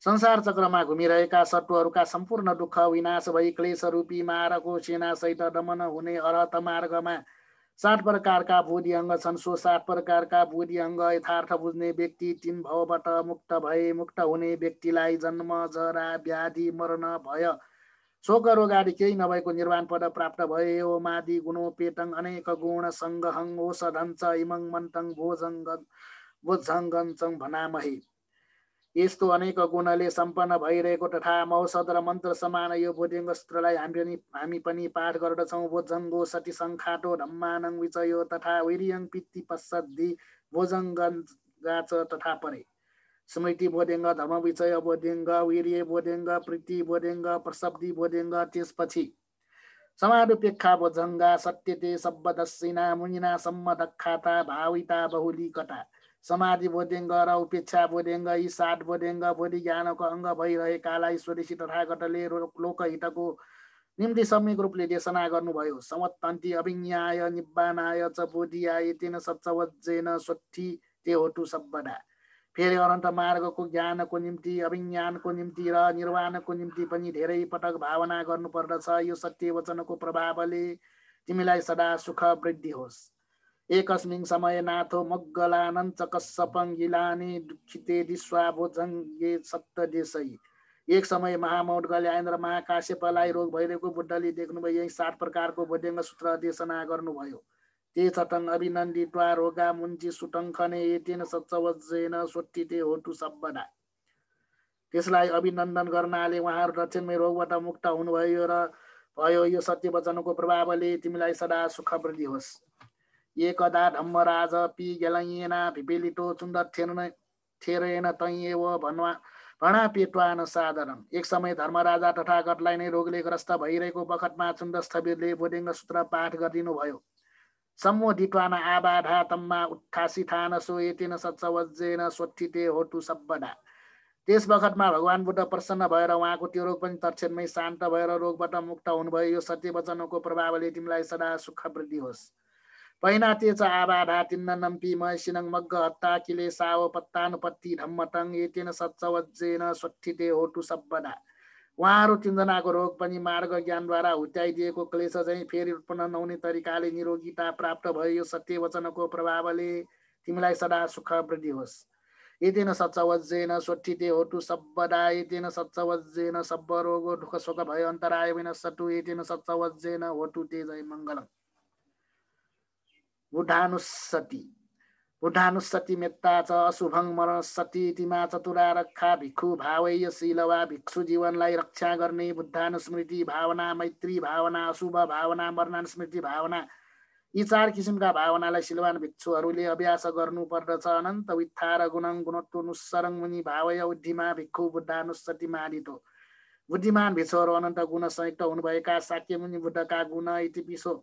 संसार चक्रमा घुमिरहेका सत्वहरूका सम्पूर्ण दुःख विनाश भई क्लेश रूपी मारको सेनासहित दमन हुने अरहत मार्गमा 7 प्रकारका बोधि अङ्ग छन्। सो 7 प्रकारका बोधि अङ्ग यथार्थ बुझ्ने व्यक्ति तीन भवबाट मुक्त भए। मुक्त हुने व्यक्तिलाई जन्म जरा व्याधि मरण भय शोक रोग आदि केही नभएको निर्वाण पद प्राप्त भए। ओमादि गुणोपेतङ अनेक गुण सङ्गहङ ओषधञ्च इमङ मन्तङ बोझङ्गञ्च भनामहे। यस्तो अनेक गुणले सम्पन्न भइरहेको तथा औषध र मन्त्र समान यो बोधिङ्गस्त्रलाई हामी पनि पाठ गर्दछौँ। बोझङ्गो सति सङ्खाटो धम्मानङ विचयो तथा वीर्यङ पित्ति पश्चद्धि भोजङ्गाच तथा परे। स्मृति बोधिङ्ग धर्म विचय बोधिङ्ग वीर्य बोधिङ्ग प्रीति बोधिङ्ग प्रसब्धि बोधिङ्ग त्यसपछि समादुपेक्षा बोझङ्गा सत्यते सब्ब दस्सिना मुनिना सम्म दक्षाता भाविता बहुलीकता। समाधि बोधिङ्ग र उपेक्षा बोधिङ्ग यी 7 बोधिङ्ग बोधि ज्ञानको अङ्ग भइरहेकालाई स्वदेशी तथागतले लोकहितको निम्ति सम्यक रूपले देशना गर्नुभयो। समत्तन्ति अभिज्ञाय निब्बानाय च बोधियाय तेन सच्च वज्जेन स्वठि ते होतु सब्बदा। फेरि अनन्त मार्गको ज्ञानको निम्ति अभिज्ञानको निम्ति र निर्वाणको निम्ति पनि धेरै पटक भावना गर्नुपर्दछ। यो सत्य वचनको प्रभावले तिमीलाई सदा सुख वृद्धि होस्। एकस्मिन् समय नाथो मग्गलानञ्च कश्यपं गिलानि दुःखिते दिश्वा भोजङ्गे सप्त देशै। एक समय महामौट गल्यान्द्र महाकाश्यपलाई रोग भइरहेको बुद्धले देख्नुभयो। यही 7 प्रकारको बोध्यङ्ग सूत्र देशना गर्नुभयो। ते चटङ अभिनन्दित्वा रोगा मुन्ची सुटङ्खने एतेन सच्चवज्रेन सोट्टिते होटु सब्बदा। त्यसलाई अभिनन्दन गर्नाले उहाँहरू दक्षिणमै रोगबाट मुक्त हुनुभयो र भयो। यो सत्य वचनको प्रभावले तिमीलाई सदा सुख वृद्धि होस्। एकदा धम्मराज पि गेलयेना विपेलितो चुण्डथेरेन तयेव भणा पेट्वान साधारण। एक समय धर्मराजा तथागतलाई नै रोगले ग्रस्त भइरहेको बखतमा चुण्डस्थवीरले बोधिङ्ग सूत्र पाठ गरिदिनु भयो। सम्मोदित्वान आबाधा तम्मा उत्थासिथान सोएतेन सच्चवज्रेन सोट्ठिते होटु सब्बदा। त्यस बखतमा भगवान बुद्ध प्रसन्न भएर उहाँको त्यो रोग पनि तत्क्षणमै शान्त भएर रोगबाट मुक्त हुनुभयो। यो सत्य वचनको प्रभावले तिमीलाई सदा सुख वृद्धि होस्। पहिना तेच आबाधा तिन्न नम्पी महसिनङ मग्ग हत्ता किले साव पत्तानुपत्ति धम्मटङ एतेन सच्चवज्रेन सोट्ठिते होटु सब्बदा। उहाँहरू 3 जनाको रोग पनि मार्ग ज्ञानद्वारा हुत्याइदिएको क्लेश चाहिँ फेरि उत्पन्न नहुने तरिकाले निरोगिता प्राप्त भयो। यो सत्य वचनको प्रभावले तिमीलाई सदा सुख वृद्धि होस्। एतेन सच्चवज्रेन सोट्ठिते होटु सब्बदा। एतेन सच्चवज्रेन सब्ब रोगो दुःख शोक भयो अन्तराय विनश्यतु। एतेन सच्चवज्रेन होटु ते जय मङ्गलम्। बुद्धानुस्सति मेत्ता च अशुभं मरणसति तिमा चतुरा रक्षा भिक्षु भावैय शीलवा। भिक्षु जीवनलाई रक्षा गर्ने बुद्धानुस्मृति भावना, मैत्री भावना, अशुभ भावना, मरणानुस्मृति भावना, यी 4 किसिमका भावनालाई शीलवान भिक्षुहरूले अभ्यास गर्नुपर्दछ। अनन्त वित्थार गुणं गुणत्व नुस्सरङ मुनि भावय उद्धिमा भिक्षु बुद्धानुस्सति मादितो। बुद्धिमान भिक्षुहरू अनन्त गुण संयुक्त हुनुभएका शाक्य मुनि बुद्धका गुण इतिपिसो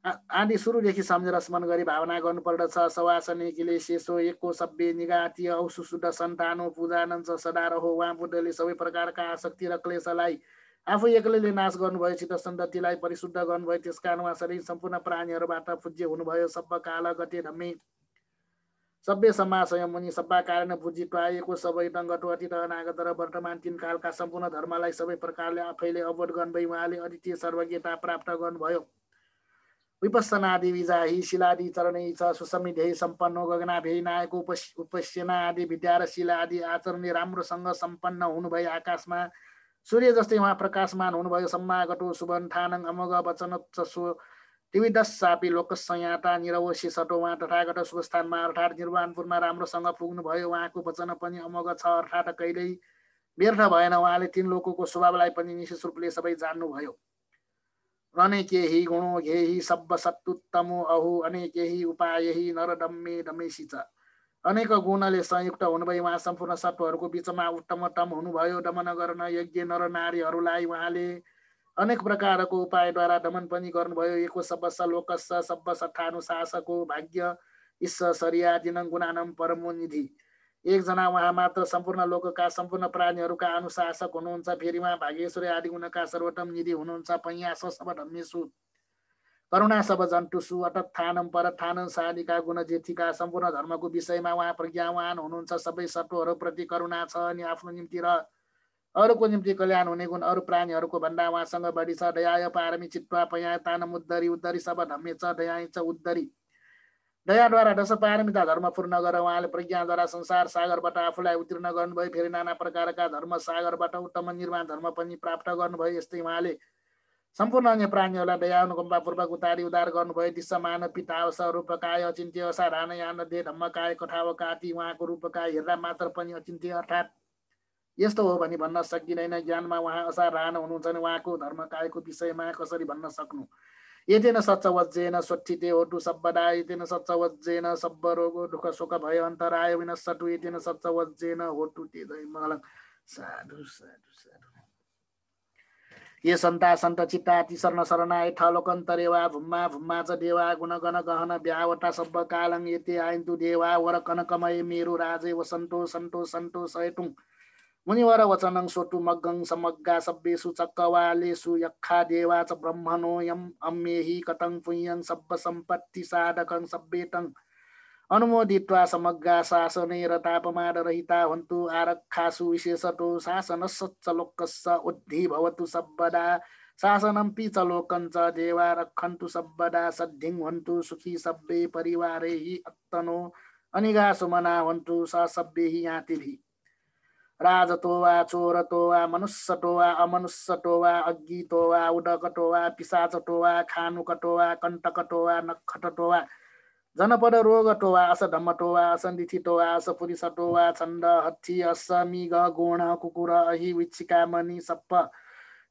आदि सुरुदेखि सम्झेर स्मरण गरी भावना गर्नुपर्दछ। सवासने किले शेषो एको सभ्य निगातीय औसुसुद्ध सन्तानो पूजानञ्च सदा रहो। उहाँ बुद्धले सबै प्रकारका आसक्ति र क्लेशलाई आफू एक्लैले नाश गर्नुभयो। चित्त सन्ततिलाई परिशुद्ध गर्नुभयो। त्यसकारण उहाँ शरीर सम्पूर्ण प्राणीहरूबाट पूज्य हुनुभयो। सब्ब काल गते धम्मे सभ्य समाशय मुनि सब्बा कारण पूजित्वा एको सबै टङ्गटो अतीत अनागत र वर्तमान 3 कालका सम्पूर्ण धर्मलाई सबै प्रकारले आफैले अवोध गर्नुभई उहाँले अद्वितीय सर्वज्ञता प्राप्त गर्नुभयो। विपස්සनादि विजाही शिलादि चरणै छ सुसमिधे सम्पन्नो गगनाभेय नायको उपस्यना आदि विद्या र शिला आदि आचरणले राम्रोसँग सम्पन्न हुनुभयो। आकाशमा सूर्य जस्तै उहाँ प्रकाशमान हुनुभयो। सम्मागतो सुबन्थानङ अमोघ वचन चसो त्रिविधस्सापि लोकसंयाता निरवश्य सटो। उहाँ तथागत शुभस्थानमा अर्थात् निर्वाणपुरमा राम्रोसँग पुग्नुभयो। उहाँको वचन पनि अमोघ छ अर्थात् कहिल्यै व्यर्थ भएन। उहाँले 3 लोकको स्वभावलाई पनि निश्चित रूपले सबै जान्नुभयो। अनेकेहि गुणो घेहि सब्ब सत्तुत्तमो अहु अनेकेहि उपायहि नरदम्मे दमेशी च। अनेक गुणले संयुक्त हुनुभयो। उहाँ सम्पूर्ण सत्वहरूको बीचमा उत्तमतम हुनुभयो। दमन गर्न योग्य नर नारीहरूलाई उहाँले अनेक प्रकारको उपायद्वारा दमन पनि गर्नुभयो। एको सब्बस लोकस्स सब्ब सत्थानुशासको भाग्य ईश्व सरियादिनं गुणानं परमो निधि। एकजना उहाँ मात्र सम्पूर्ण लोकका सम्पूर्ण प्राणीहरूका अनुशासक हुनुहुन्छ। फेरि उहाँ भागेश्वरी आदि गुणका सर्वोत्तम निधि हुनुहुन्छ। पय्यास सब धम्मेषु करुणा सब जन्तुषु अटत्थानम परत्थानम सादिका गुण जेठीका। सम्पूर्ण धर्मको विषयमा उहाँ प्रज्ञावान हुनुहुन्छ। सबै सत्वहरूप्रति करुणा छ अनि आफ्नो निम्ति र अरूको निम्ति कल्याण हुने गुण अरू प्राणीहरूको भन्दा उहाँसँग बढी छ। दयाय पारमी चित्वा पयातानम उद्धरी उद्धरी सब धम्मे च दयाय च उद्धरी। दयाद्वारा 10 पारमिता धर्म पूर्ण गरेर उहाँले प्रज्ञाद्वारा संसार सागरबाट आफूलाई उत्तीर्ण गर्नुभयो। फेरि नाना प्रकारका धर्म सागरबाट उत्तम निर्माण धर्म पनि प्राप्त गर्नुभयो। यस्तै उहाँले सम्पूर्ण अन्य प्राणीहरूलाई दया अनुकम्पापूर्वक उतारी उद्धार गर्नुभयो। दिशमान पितावस रूपकाय अचिन्त्य असाधारण यानदे धम्मकाय कथावकाती। उहाँको रूपकाय हेर्दा मात्र पनि अचिन्त्य अर्थात् यस्तो हो भनी भन्न सकिँदैन। ज्ञानमा उहाँ असाधारण हुनुहुन्छ। उहाँको धर्मकायको विषयमा कसरी भन्न सक्नु। एतेन सच्चवज्रेन सोट्ठिते होटु सब्बदा। एतेन सच्चवज्रेन सब्ब रोगो दुःख शोक भयो अन्तराय विनश्यतु। एतेन सच्चवज्रेन होटु ते जय मङ्गलम्। साधु साधु साधु। ये सन्ता सन्त चित्ता तिसर्न शरणाय ठलोकन्तरेवा भुम्मा भुम्मा च देवा गुणगण गहन ब्यावटा सब्ब कालं एते आइन्तु देवा वर कनकमय मेरो राजे वसन्तो सन्तो सन्तो सयटुङ मुनिवर वचनं सोटु मग्गं समग्गा सब्बेषु चक्कवालेषु यक्खा देवा च ब्रह्मणो यम अम्मेहि कतं पुण्यं सब्ब सम्पत्ति साधकं सब्बेतं अनुमोदित्वा समग्रा शासने रतापमानरहिता हन्तु आरक्षासु विशेषतो शासनस्य लोकस्य उद्धि भवतु सर्वदा शासनम्पि च लोकञ्च देवा रक्षन्तु सर्वदा सद्धिं हन्तु सुखी सब्बे परिवारे हि अत्तनो अनिगा सुमना हन्तु स सब्बे हि यातिभिः राजतो वा चोरतो वा मनुष्यतो वा अमनुष्यतो वा अज्ञितो वा उदकतो वा पिशाचतो वा खानुकतो वा कण्टकतो वा नक्षटतो वा जनपद रोगतो वा असधम्मतो वा असन्दिथितो वा असपुरिसतो वा छन्द हत्थि असमिग गोण कुकुर अहि विच्छिका मणि सप्प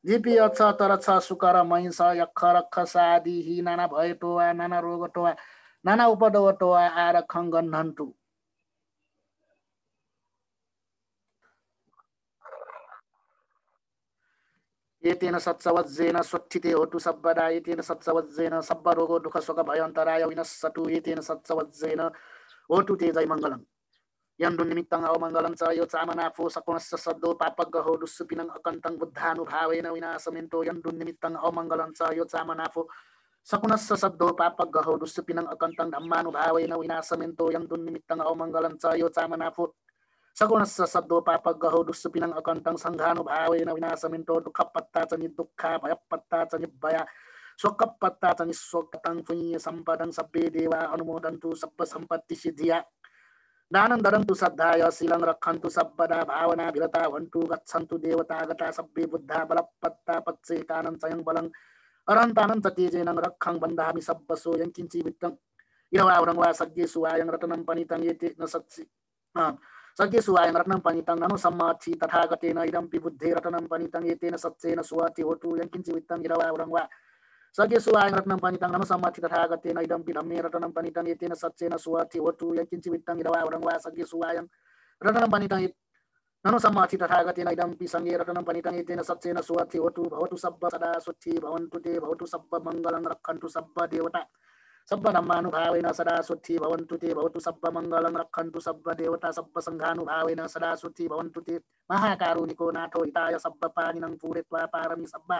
झिपी अक्ष तरछ सुकर महिष यक्ष रक्ष सादि हि नाना भयतो वा नाना रोगतो वा नाना उपदवतो वा आरक्षं गन्धन्तु एतेन सत्सवज्जेन स्वच्छिते होतु सर्वदा एतेन सत्सवज्जेन सर्वरोगो दुःख शोक भयन्तराय विनश्यतु एतेन सत्सवज्जेन होतु ते जय मङ्गलम् यन्दु निमित्तं अवमङ्गलं च यो चामनाफो सकोणस्य शब्दो पापग्रहो दुःसुपिनं अकन्तं बुद्धानुभावेन विनाशमेन्तो यन्दु निमित्तं अवमङ्गलं च यो चामनाफो सकुणस्य शब्दो पापग्रहो दुःसुपिनं अकन्तं धम्मानुभावेन विनाशमेन्तो यन्दु निमित्तं अवमङ्गलं च यो चामनाफो सगुणस्य शब्दो पापग्रहो दुःसुपिनं अकन्तं सङ्घानुभावेन विनाशमिन्तो दुःखपत्ता च निर्दुःखा भयपत्ता च निर्भया शोकपत्ता च निःशोकतं पुण्य सम्पदं सब्बे देवा अनुमोदन्तु सब्ब सम्पत्ति सिद्धिया दानं ददन्तु श्रद्धाय शीलं रक्षन्तु सर्वदा भावना विरता भवन्तु गच्छन्तु देवतागता सब्बे बुद्धा बलपत्ता पच्चेतानं स्वयं बलं अरन्तानं तेजेन रक्षं बन्धामि सब्बसो यङ्किञ्चि वित्तं इरवावरं वा सज्ञेषु वायं रत्नं पणितं येते न सत्सि सज्ञेषु वायं रत्नं पणितं ननु सम्माथि तथागतेन इदम्पि बुद्धे रत्नं पणितं एतेन सत्सेन सुवाति होतु यङ्किञ्चि वित्तं इरवावरं वा सज्ञेषु वायं रत्नं पणितं ननु सम्माथि तथागतेन इदम्पि धम्मे रत्नं पणितं एतेन सत्सेन सुवाति होतु यङ्किञ्चि वित्तं इरवावरं वा सज्ञेषु वायं रत्नं पणितं ननु सम्माथि तथागतेन इदम्पि सङ्गे रत्नं पणितं एतेन सत्सेन सुवाति होतु भवतु सब्ब सदा सुखी भवन्तु ते भवतु सब्ब मङ्गलं रक्षन्तु सब्ब देवता सब्ब धम्मानुभावेन सदा सुखी भवन्तु ते भवतु सब्ब मङ्गलं रक्षन्तु सब्ब देवता सब्ब सङ्घानुभावेन सदा सुखी भवन्तु ते महाकारुणिको नाथो हिताय सब्ब पानिनं पूरयित्वा पारमि सब्ब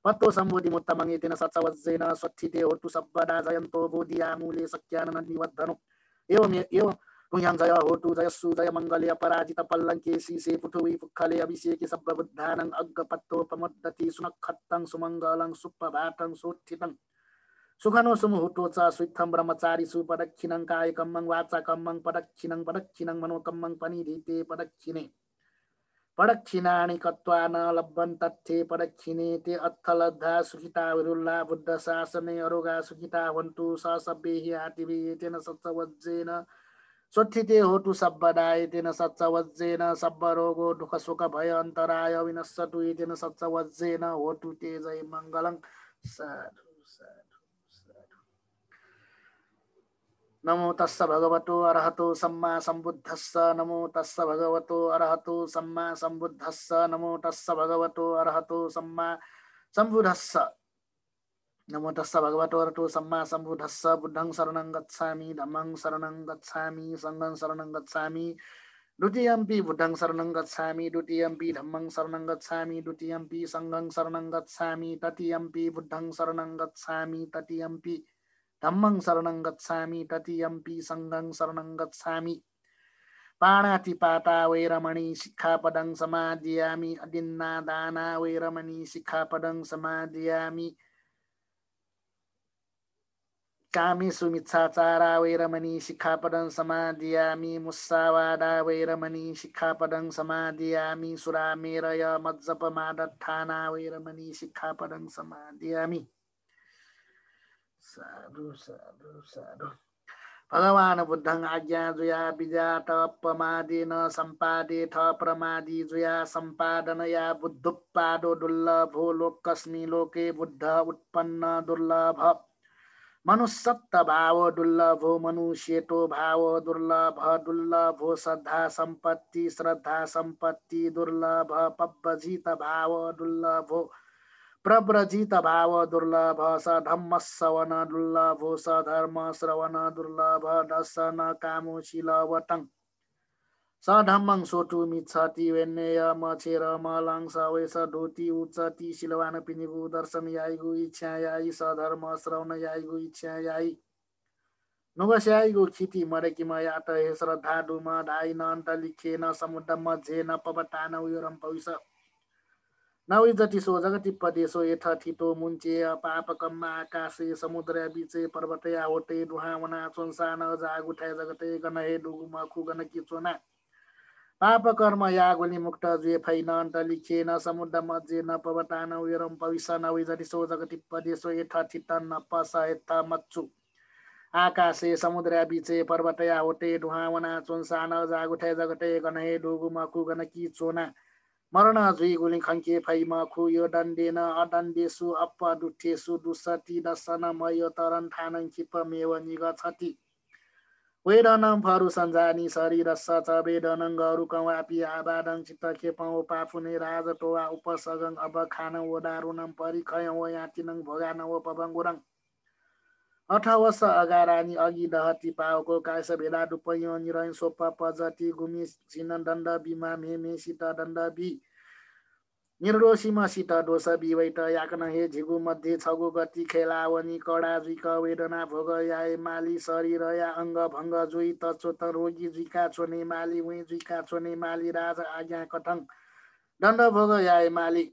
पत्तो सम्बोधिमुत्तमं एतेन सत्सवज्जेन स्वच्छिते होतु सब्बदा जयन्तो बोधियामूले सख्यानन्दनिवर्धनो एवं पुण्यं जय होतु जयस्सु जय मङ्गले अपराजित पल्लङ्के शीशे पृथुवी पुक्खले अभिषेके सब्बबुद्धानं अग्गपत्तोपमुद्दति सुनक्षत्तं सुमङ्गलं सुप्रभातं सोत्थितं सुखनो सुमुहूर्तो च स्वित्थं ब्रह्मचारी सुपदक्षिणं कायकम्मं वाचाकम्मं पदक्षिणं मनोकम्मं पनिधीते पदक्षिणे पदक्षिणानि कत्वा न लब्धन्तथे पदक्षिणे ते अर्थलब्धा सुखिता विरुल्ला बुद्धशासने अरोगा सुखिता हन्तु स सब्बैः आतिभिः एतेन सत्सवज्जेन स्वच्छिते होतु सर्वदा एतेन सत्सवज्जेन सर्वरोगो दुःखशोक भय अन्तराय विनश्यतु एतेन सत्सवज्जेन होतु ते जय मङ्गलं साधु साधु साधु नमो तस्स भगवतो अरहतो सम्मा सम्बुद्धस्स नमो तस्स भगवतो अरहतो सम्मा सम्बुद्धस्स नमो तस्स भगवतो अरहतो सम्मा सम्बुद्धस्स नमो तस्स भगवतो अरहतो सम्मा सम्बुद्धस्स बुद्धं शरणं गच्छामि धम्मं शरणं गच्छामि संघं शरणं गच्छामि द्वितीयम्पि बुद्धं शरणं गच्छामि द्वितीयम्पि धम्मं शरणं गच्छामि द्वितीयम्पि संघं शरणं गच्छामि तृतीयम्पि बुद्धं शरणं गच्छामि तृतीयम्पि धम्मं शरणं गच्छामि तृतीयम्पि संघं शरणं गच्छामि पाणातिपाता वैरमणि शिक्षापदं समादयामि अदिन्नादाना वैरमणि शिक्षापदं समादयामि कामेषु मिच्छाचारा वैरमणि शिक्षापदं समादयामि मुस्सावादा वैरमणि शिक्षापदं समादयामि सुरामेरय मज्जपमादत्थाना वैरमणि शिक्षापदं समादयामि साधु साधु साधु भगवान् बुद्धं आज्ञा जुया विजात अपमादेन सम्पादेथ प्रमादी जुया सम्पादनया बुद्धुत्पादो दुर्लभो लोकस्मिन् लोके बुद्ध उत्पन्न दुर्लभ मनुष्यत्व भाव दुर्लभो मनुष्यतो भाव दुर्लभो श्रद्धा सम्पत्ति दुर्लभ पब्बजित भाव दुर्लभो प्रव्रजित भाव दुर्लभ स धम्मश्रवण दुर्लभो स धर्म श्रवण दुर्लभ दर्शन कामुशीलवटं स धम्मं सोटु मिच्छति वेन्नेय मछेर मलं स वैस धोती उच्चति शिलवान पिनिगु दर्शन याइगु इच्छा याइ स धर्म श्रवण याइगु इच्छा याइ नुगस्याइगो खिति मरेकी म यात हे श्रद्धाडु म ढाइ न अन्त लिखे न समुद्र मझे न पबटा न उयोरम भविष्य नवै जति सो जगति पदेशो यथ थितो मुन्चे पाप कम्मा आकाशे समुद्र बिचे पर्वते आवटे दुहावना चोन्सा न जाग उठाए जगते गन हे डुगु मखु गन किचोना पाप कर्म यागोली मुक्त जुए फै न अन्त लिखे न समुद्र मझे न पबटा न उयोरम भविष्य नवै जति सो जगति पदेशो यथ थित न पस यथ मच्चु आकाशे समुद्र बिचे पर्वतया होटे ढुहावना चोन्सा न जागुठे जगटे गनहे डुगु मकु गन कि चोना मरण जुइ गुलिङ खङ्के फै मखु यो दण्डेन अदण्डेसु अप्प दुठेसु दुसति दसन मयो तरन ठानं खिप मेव निग छति वेदनं फरु सञ्जानी शरीर सच वेदनं गरु कवापि आबादं चित्त खेपौ पाफुने राज टोवा उपसगं अब खान ओदारुनं परिखय ओ यातिनं भोगान ओ पबङ्गुरं 18 वर्ष अगारानी अघि दहती पावको कायस भेला डुपयो निरय सोप पजती गुमी छिन दण्ड बिमा मेमे सित दण्ड बि निर्दोषीमा सित दोष बिवैट याकन हे झिगु मध्ये छगु गति खेलावनी कडा जुइक वेदना भोग याए माली शरीर या अङ्ग भङ्ग जुइ तचोत रोगी जुइका छोने माली उही जुइका छोने माली राज आज्ञा कठङ दण्ड भोग याए माली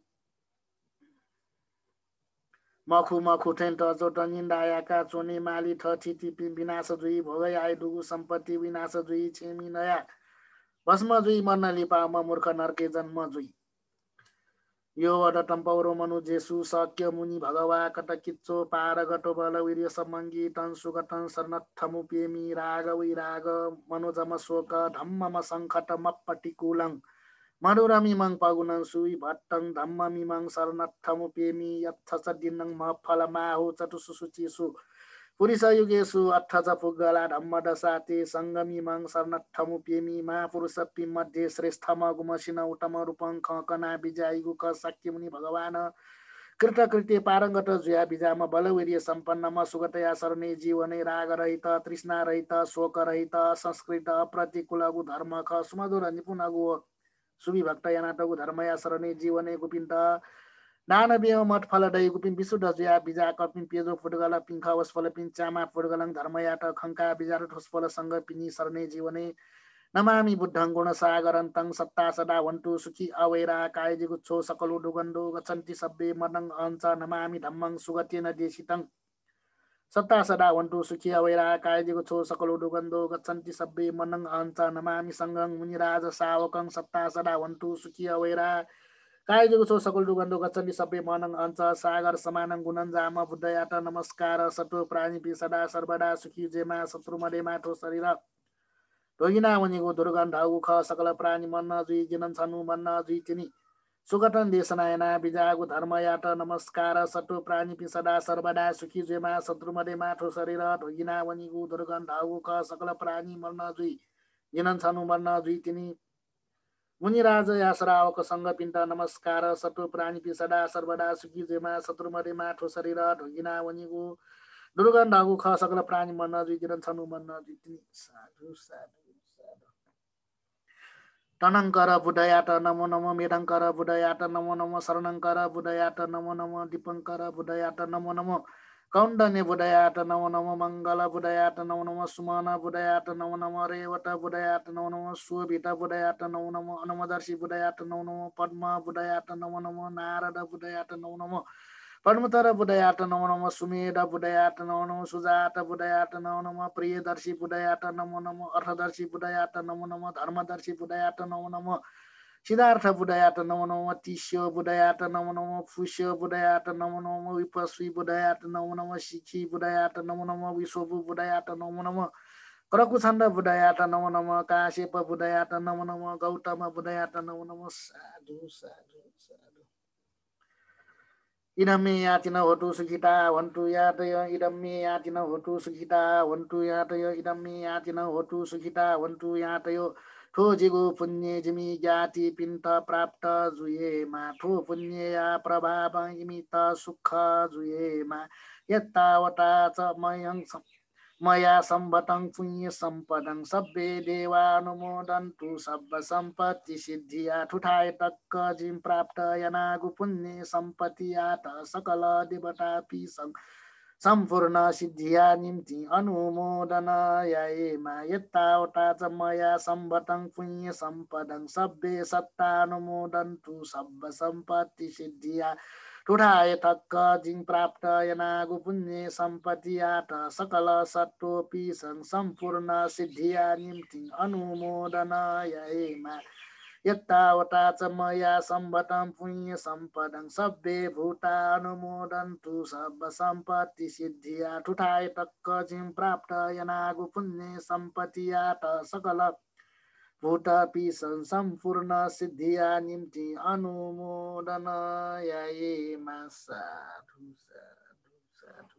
मखु मखु ठेन्ट चोट निन्दायाका चोने माली ठिति विनाश जुई भोगै आए डुगु सम्पत्ति विनाश जुई छेमी नया भस्म जुई मर्न लिपा म मूर्ख नर्के जन्म जुई यो वड टम्पौरो मनु जेसु सक्य मुनि भगवा कट किच्चो पार गटो बल वीर्य समङ्गी टन सुगटन शरणथमु पेमी राग विराग मनोजम शोक धम्मम सङ्कट मप्पटी कुलङ मधुरमी मङ पगुनं सुई भट्टङ धम्म मिमङ शरणथमु पेमी यत्थ दिनं मफल माहु चतुसुसुचिसु पुरुष युगेसु अठ्ठ पुगला धम्म दशाते सङ्गमी मङ शरणथमु पेमी महापुरुष पि मध्ये श्रेष्ठ गुमसिन उत्तम रूपङ खकना बिजाई गुख शक्य मुनि भगवान कृतकृत्य पारङ्गत जुया बिजाम बलवीर्य सम्पन्नमा सुगतया शरणे जीवने राग रहित तृष्णा रहित शोक रहित संस्कृत प्रतिकूल धर्म ख सुमधुर निपुण सुविभक्त यानाटगु धर्मया शरणे जीवने गुपिन्त दानवीय मठ फल दै गुपिन विशुद्ध जुया बिजा कपिन पेजो फुटगल पिङ्ख वस्फल पिन चामा फुटगलङ धर्मयाट खङ्का बिजार ठोसफल सङ्ग पिनी शरणे जीवने नमामि बुद्धं गुणसागरन्तं सत्ता सदा वन्तु सुखी अवैरा काय जिगुच्छो सकलो डुगन्डो गच्छन्ति सब्बे मदं अञ्च नमामि धम्मं सुगतेन देशितं सत्ता सदा वन्तु सुखी अवैरा काय जिगुच्छो सकलो डुगन्डो गच्छन्ति सब्बे मदं अञ्च नमामि सङ्गं मुनिराज सावकं सत्ता सदा वन्तु सुखी अवैरा काय जुगुछो सकल दुगन्धो गच्छन्ति सबै मनङ अञ्च सागर समानं गुणन जाम बुद्धयात नमस्कार सतो प्राणी सदा सर्वदा सुखी जेमा शत्रु मदे माठो शरीर ढोगिना वनिगो दुर्गन्ध उख सकल प्राणी मन्न जुई जिनन छनु मन्न जुई तिनी सुगतन देशनायना बिजागु धर्मयात नमस्कार सतो प्राणी सदा सर्वदा सुखी जेमा शत्रु मदे माठो शरीर ढोगिना वनिगो दुर्गन्ध उख सकल प्राणी मन्न जुई जिनन छनु मन्न जुई तिनी मुनिराज या श्रावक सङ्ग पिण्ड नमस्कार सतो प्राणी सदा सर्वदा सुखी जेमा शत्रु मरे माठो शरीर ढोगिना वनिगु दुर्गन्ध ख सकल प्राणी मन्न जुइदिन छनु मन्न जुइतिनी साधु साधु साधु टनङ्कर बुधयात नमो नमो मेढङ्कर बुधयात नमो नमो शरणङ्कर बुधयात नमो नमो दीपङ्कर बुधयात नमो नमो कौण्डन्य बुधयात नमो नमो मङ्गल बुधयात नमो नमो सुमन बुधयात नमो नमो रेवत बुधयात नमो नमो शोभित बुधयात नमो नमो अनमदर्शी बुधयात नमो नमो पद्म बुधयात नमो नमो नारद बुधयात नमो नमो पद्मतर बुधयात नमो नमो सुमेध बुधयात नमो नमो सुजात बुधयात नमो नमो प्रियदर्शी बुधयात नमो नमो अर्थदर्शी बुधयात नमो नमो धर्मदर्शी बुधयात नमो नमो सिद्धार्थ बुधयात नमो नमो तिस्यो बुधयात नमो नमो फुस्यो बुधयात नमो नमो विपस्वी बुधयात नमो नमो शिखी बुधयात नमो नमो विश्वभु बुधयात नमो नमो क्रकुछन्द बुधयात नमो नमो काश्यप बुधयात नमो नमो गौतम बुधयात नमो नमो साधु साधु साधु इदमे यातिन होतु सुखिता वन्तु यातय इदमे यातिन होतु सुखिता वन्तु यातय इदमे यातिन होतु सुखिता वन्तु यातय ठो जिगु पुण्य जिमि ज्ञाति पिन्त प्राप्त जुयेमा ठो पुण्य या प्रभाव इमित सुख जुयेमा यत्तावता च मया सम्बतं पुण्य सम्पदं सब्बे देवानुमोदन्तु सब्ब सम्पत्ति सिद्धिया ठुठाय तक्क जिम प्राप्त यनागु पुण्य सम्पत्ति यात सकल देवता पिसं सम्पूर्ण सिद्धिया निम्ति अनुमोदन याएमा यतावता च मया सम्बतं पुण्य सम्पदं सब्बे सत्तानुमोदन्तु सब्ब सम्पत्ति सिद्धिया ठुठाए ठक्क जिङ प्राप्त यनागु पुण्य सम्पत्ति आठ सकल सत्वपि सम्पूर्ण सिद्धिया निम्ति अनुमोदन याएमा यत्तावता च मया सम्बतं पुण्य सम्पदं सब्बे भूता अनुमोदन्तु सब सम्पत्ति सिद्धिया ठुठाए टक्क जिम प्राप्त यनागु पुण्य सम्पत्तियात सकल भूतापि सम्पूर्ण सिद्धिया निम्ति अनुमोदन याये मा साधु साधु